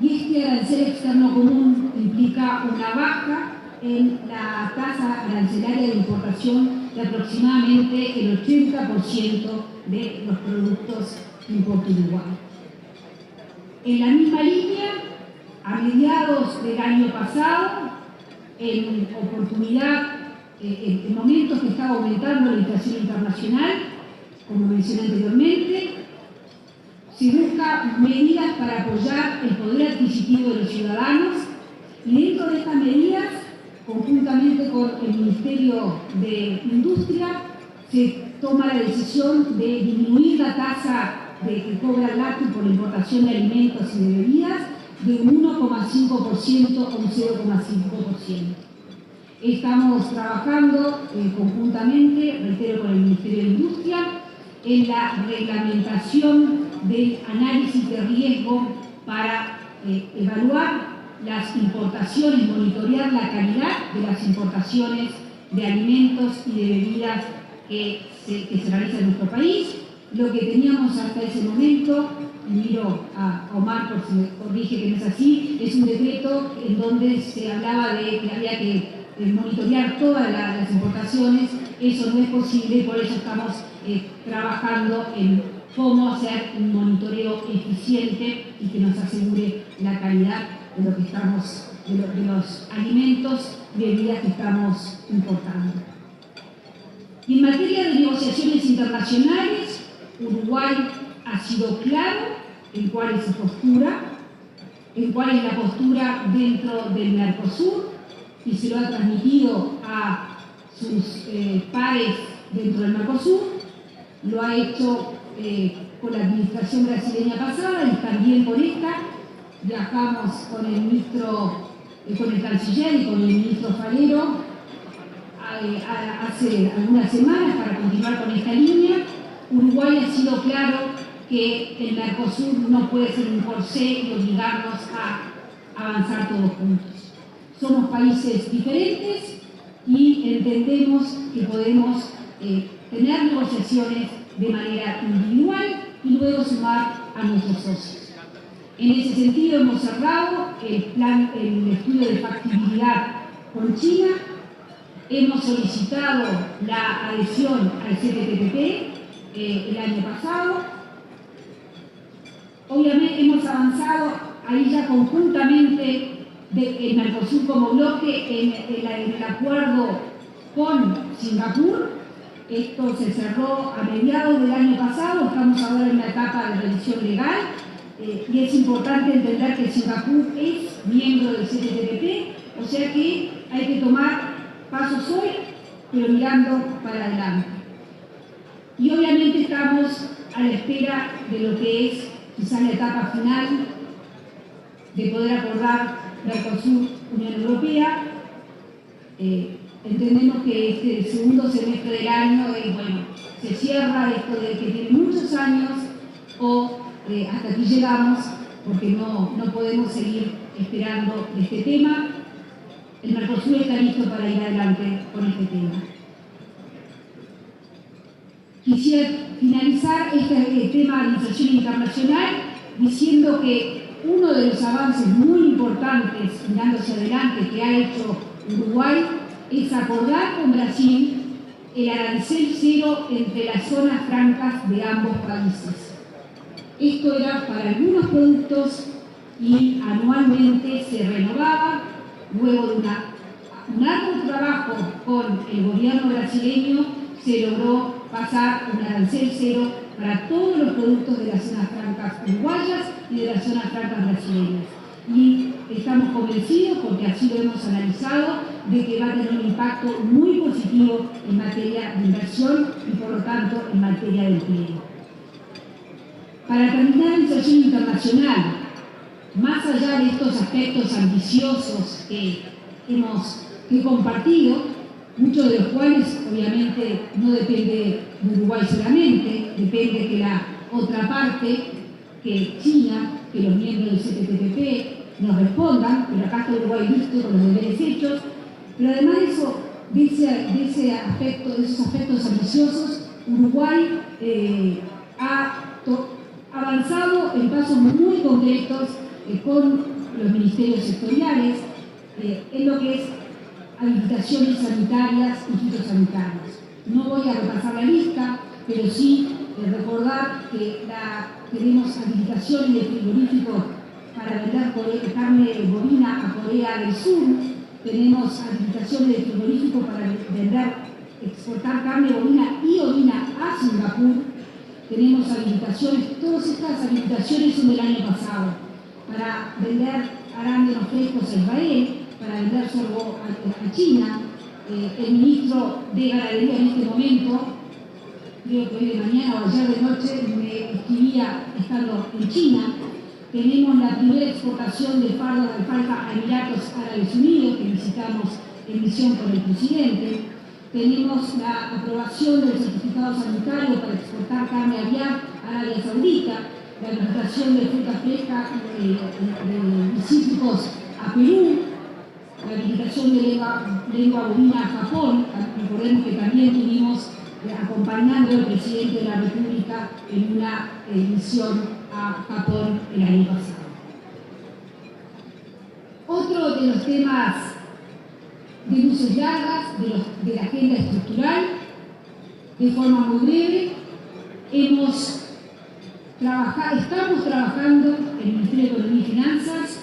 y este arancel externo común implica una baja en la tasa arancelaria de importación de aproximadamente el 80% de los productos que importa Uruguay. En la misma línea, a mediados del año pasado, en momentos que estaba aumentando la inflación internacional, como mencioné anteriormente, se busca medidas para apoyar el poder adquisitivo de los ciudadanos y dentro de estas medidas, conjuntamente con el Ministerio de Industria, se toma la decisión de disminuir la tasa que cobra el LATU por la importación de alimentos y de bebidas de un 1,5% a un 0,5%. Estamos trabajando conjuntamente, reitero, con el Ministerio de Industria, en la reglamentación del análisis de riesgo para evaluar las importaciones, monitorear la calidad de las importaciones de alimentos y de bebidas que se realizan en nuestro país. Lo que teníamos hasta ese momento, y miro a Omar por si me corrige que no es así, es un decreto en donde se hablaba de que había que monitorear todas las importaciones. Eso no es posible, por eso estamos trabajando en cómo hacer un monitoreo eficiente y que nos asegure la calidad de lo que estamos, de los alimentos y bebidas que estamos importando. Y en materia de negociaciones internacionales, Uruguay ha sido claro en cuál es su postura, en cuál es la postura dentro del Mercosur, y se lo ha transmitido a sus pares dentro del Mercosur. Lo ha hecho con la administración brasileña pasada y también con esta. Viajamos con el ministro, con el canciller y con el ministro Falero hace algunas semanas para continuar con esta línea. Uruguay ha sido claro que el Mercosur no puede ser un corsé y obligarnos a avanzar todos juntos. Somos países diferentes y entendemos que podemos tener negociaciones de manera individual y luego sumar a nuestros socios. En ese sentido hemos cerrado el estudio de factibilidad con China, hemos solicitado la adhesión al CPTPP el año pasado. Obviamente hemos avanzado ahí ya conjuntamente el Mercosur como bloque en el acuerdo con Singapur. Esto se cerró a mediados del año pasado, estamos ahora en la etapa de revisión legal y es importante entender que Singapur es miembro del CPTPP, o sea que hay que tomar pasos hoy, pero mirando para adelante. Y obviamente estamos a la espera de lo que es quizás la etapa final de poder acordar Mercosur-Unión Europea. Entendemos que este segundo semestre del año se cierra esto de que tiene muchos años o hasta aquí llegamos porque no podemos seguir esperando este tema. El Mercosur está listo para ir adelante con este tema. Quisiera finalizar este tema de inserción internacional diciendo que uno de los avances muy importantes mirando hacia adelante que ha hecho Uruguay es acordar con Brasil el arancel cero entre las zonas francas de ambos países. Esto era para algunos productos y anualmente se renovaba. Luego de un arduo trabajo con el gobierno brasileño se logró pasar un arancel cero para todos los productos de las zonas francas uruguayas y de las zonas francas brasileñas. Y estamos convencidos, porque así lo hemos analizado, de que va a tener un impacto muy positivo en materia de inversión y por lo tanto en materia de empleo. Para terminar la inserción internacional, más allá de estos aspectos ambiciosos que hemos compartido, muchos de los cuales obviamente no depende de Uruguay solamente, depende que la otra parte, que China, que los miembros del CPTPP nos respondan, pero acá está Uruguay listo con los deberes hechos, pero además de eso, de esos aspectos ambiciosos, Uruguay ha avanzado en pasos muy concretos con los ministerios sectoriales en lo que es habilitaciones sanitarias y fitosanitarias. No voy a repasar la lista, pero sí recordar que tenemos habilitaciones de frigoríficos para vender carne bovina a Corea del Sur, tenemos habilitaciones de frigoríficos para exportar carne bovina y ovina a Singapur, tenemos habilitaciones, todas estas habilitaciones son del año pasado, para vender arándanos frescos a Israel, para vender sorgo a China. El ministro de Ganadería en este momento, creo que hoy de mañana o ayer de noche, me escribía estando en China. Tenemos la primera exportación de fardo de alfalfa a Emiratos Árabes Unidos, que visitamos en misión con el presidente. Tenemos la aprobación del certificado sanitario para exportar carne aviar a Arabia Saudita, la habilitación de frutas frescas y cítricos a Perú, la habilitación de lengua bovina a Japón. Recordemos que también tuvimos acompañando al presidente de la República en una misión a Japón el año pasado. Otro de los temas de luces largas de la agenda estructural, de forma muy breve, estamos trabajando en el Ministerio de Economía y Finanzas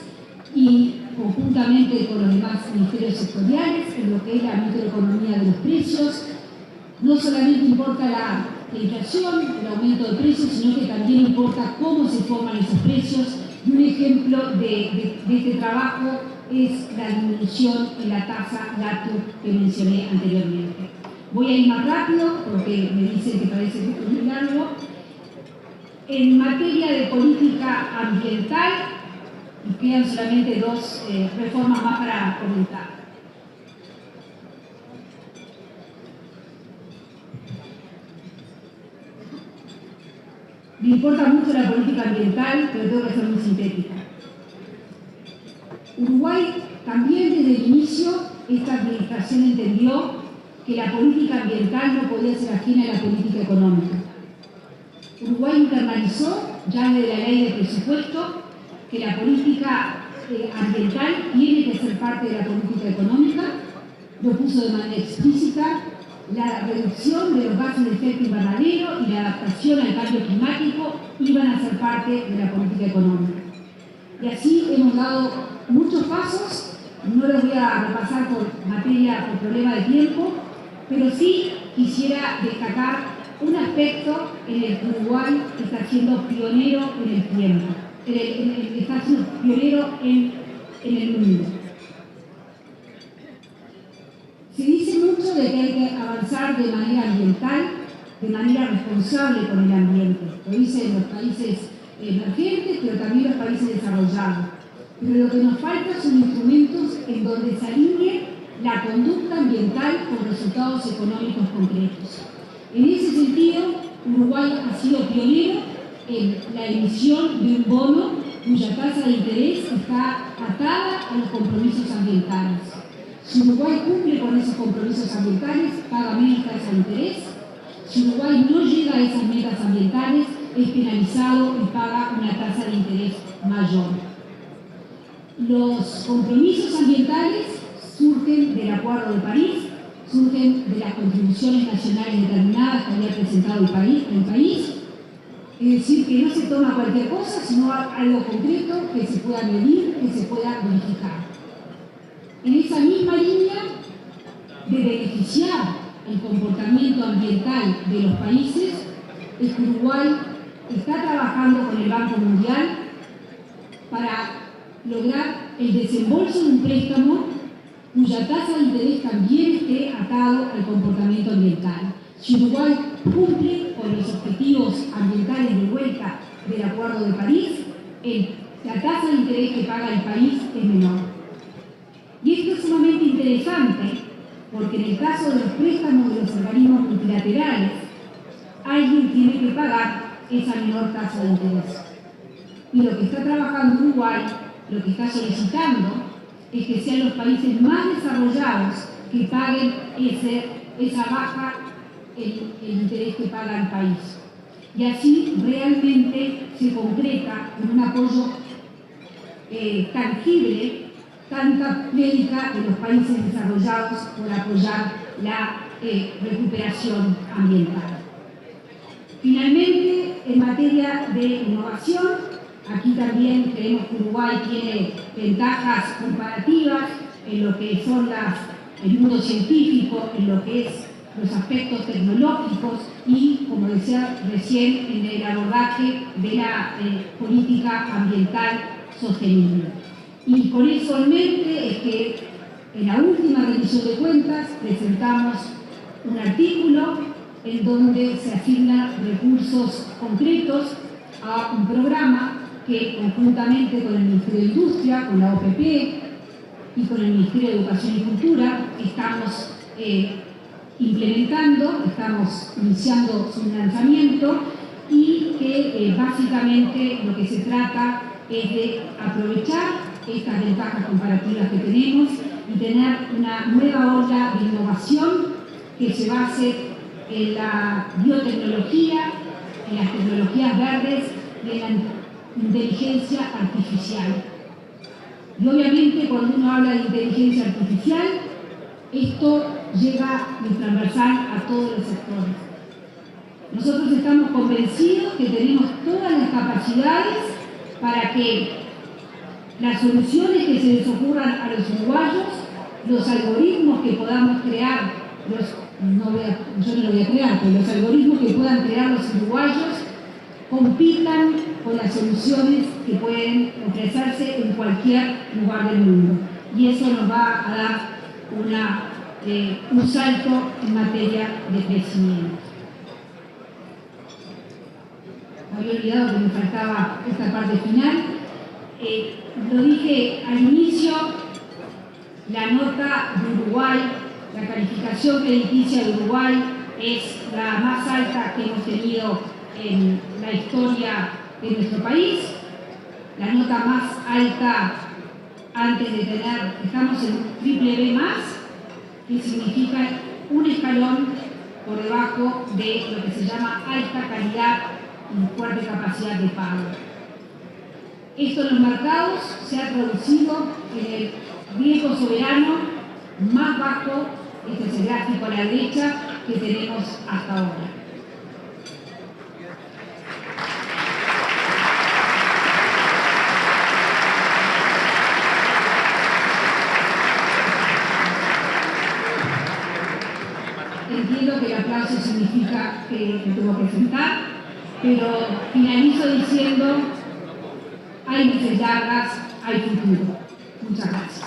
y conjuntamente con los demás ministerios sectoriales en lo que es la microeconomía de los precios. No solamente importa la inflación, el aumento de precios, sino que también importa cómo se forman esos precios. Y un ejemplo de este trabajo es la disminución en la tasa GATU que mencioné anteriormente. Voy a ir más rápido porque me dicen que parece que esto es muy largo. En materia de política ambiental, nos quedan solamente dos reformas más para comentar. Me importa mucho la política ambiental, pero tengo que ser muy sintética. Uruguay también desde el inicio, esta administración entendió que la política ambiental no podía ser ajena a la política económica. Uruguay internalizó ya desde la ley de presupuesto que la política ambiental tiene que ser parte de la política económica, lo puso de manera explícita. La reducción de los gases de efecto invernadero y la adaptación al cambio climático iban a ser parte de la política económica. Y así hemos dado muchos pasos, no los voy a repasar por problema de tiempo, pero sí quisiera destacar un aspecto en el que Uruguay está siendo pionero en el tiempo, está siendo pionero en el mundo. Se dice mucho de que hay que avanzar de manera ambiental, de manera responsable con el ambiente. Lo dicen los países emergentes, pero también los países desarrollados. Pero lo que nos falta son instrumentos en donde se alinee la conducta ambiental con resultados económicos concretos. En ese sentido, Uruguay ha sido pionero en la emisión de un bono cuya tasa de interés está atada a los compromisos ambientales. Si Uruguay cumple con esos compromisos ambientales, paga menos tasa de interés. Si Uruguay no llega a esas metas ambientales, es penalizado y paga una tasa de interés mayor. Los compromisos ambientales surgen del Acuerdo de París, surgen de las contribuciones nacionales determinadas que había presentado el país. Es decir, que no se toma cualquier cosa, sino algo concreto que se pueda medir, que se pueda verificar. En esa misma línea de beneficiar el comportamiento ambiental de los países, es que Uruguay está trabajando con el Banco Mundial para lograr el desembolso de un préstamo cuya tasa de interés también esté atado al comportamiento ambiental. Si Uruguay cumple con los objetivos ambientales de vuelta del Acuerdo de París, la tasa de interés que paga el país es menor. Y esto es sumamente interesante porque en el caso de los préstamos de los organismos multilaterales, alguien tiene que pagar esa menor tasa de interés. Y lo que está trabajando Uruguay, lo que está solicitando, es que sean los países más desarrollados que paguen esa baja el interés que paga el país. Y así realmente se concreta en un apoyo tangible, tanta prédica de los países desarrollados por apoyar la recuperación ambiental. Finalmente, en materia de innovación, aquí también creemos que Uruguay tiene ventajas comparativas en lo que son el mundo científico, en lo que es los aspectos tecnológicos y, como decía recién, en el abordaje de la política ambiental sostenible. Y con eso en mente es que en la última rendición de cuentas presentamos un artículo en donde se asignan recursos concretos a un programa que conjuntamente con el Ministerio de Industria, con la OPP y con el Ministerio de Educación y Cultura estamos implementando, estamos iniciando su lanzamiento y que básicamente lo que se trata es de aprovechar estas ventajas comparativas que tenemos y tener una nueva ola de innovación que se base en la biotecnología, en las tecnologías verdes y en la inteligencia artificial. Y obviamente cuando uno habla de inteligencia artificial, esto llega de transversal a todos los sectores. Nosotros estamos convencidos que tenemos todas las capacidades para que las soluciones que se les ocurran a los uruguayos, los algoritmos que podamos crear, yo no lo voy a crear, pero los algoritmos que puedan crear los uruguayos compitan con las soluciones que pueden ofrecerse en cualquier lugar del mundo. Y eso nos va a dar un salto en materia de crecimiento. Me había olvidado que me faltaba esta parte final. Lo dije al inicio, la nota de Uruguay, la calificación crediticia de Uruguay es la más alta que hemos tenido en la historia de nuestro país, la nota más alta antes de tener, estamos en BBB+, que significa un escalón por debajo de lo que se llama alta calidad y fuerte capacidad de pago. Esto en los mercados se ha traducido en el riesgo soberano más bajo, este es el gráfico a la derecha, que tenemos hasta ahora. Entiendo que el aplauso significa que me tengo que sentar, pero finalizo diciendo, hay luces largas, hay futuro. Muchas gracias.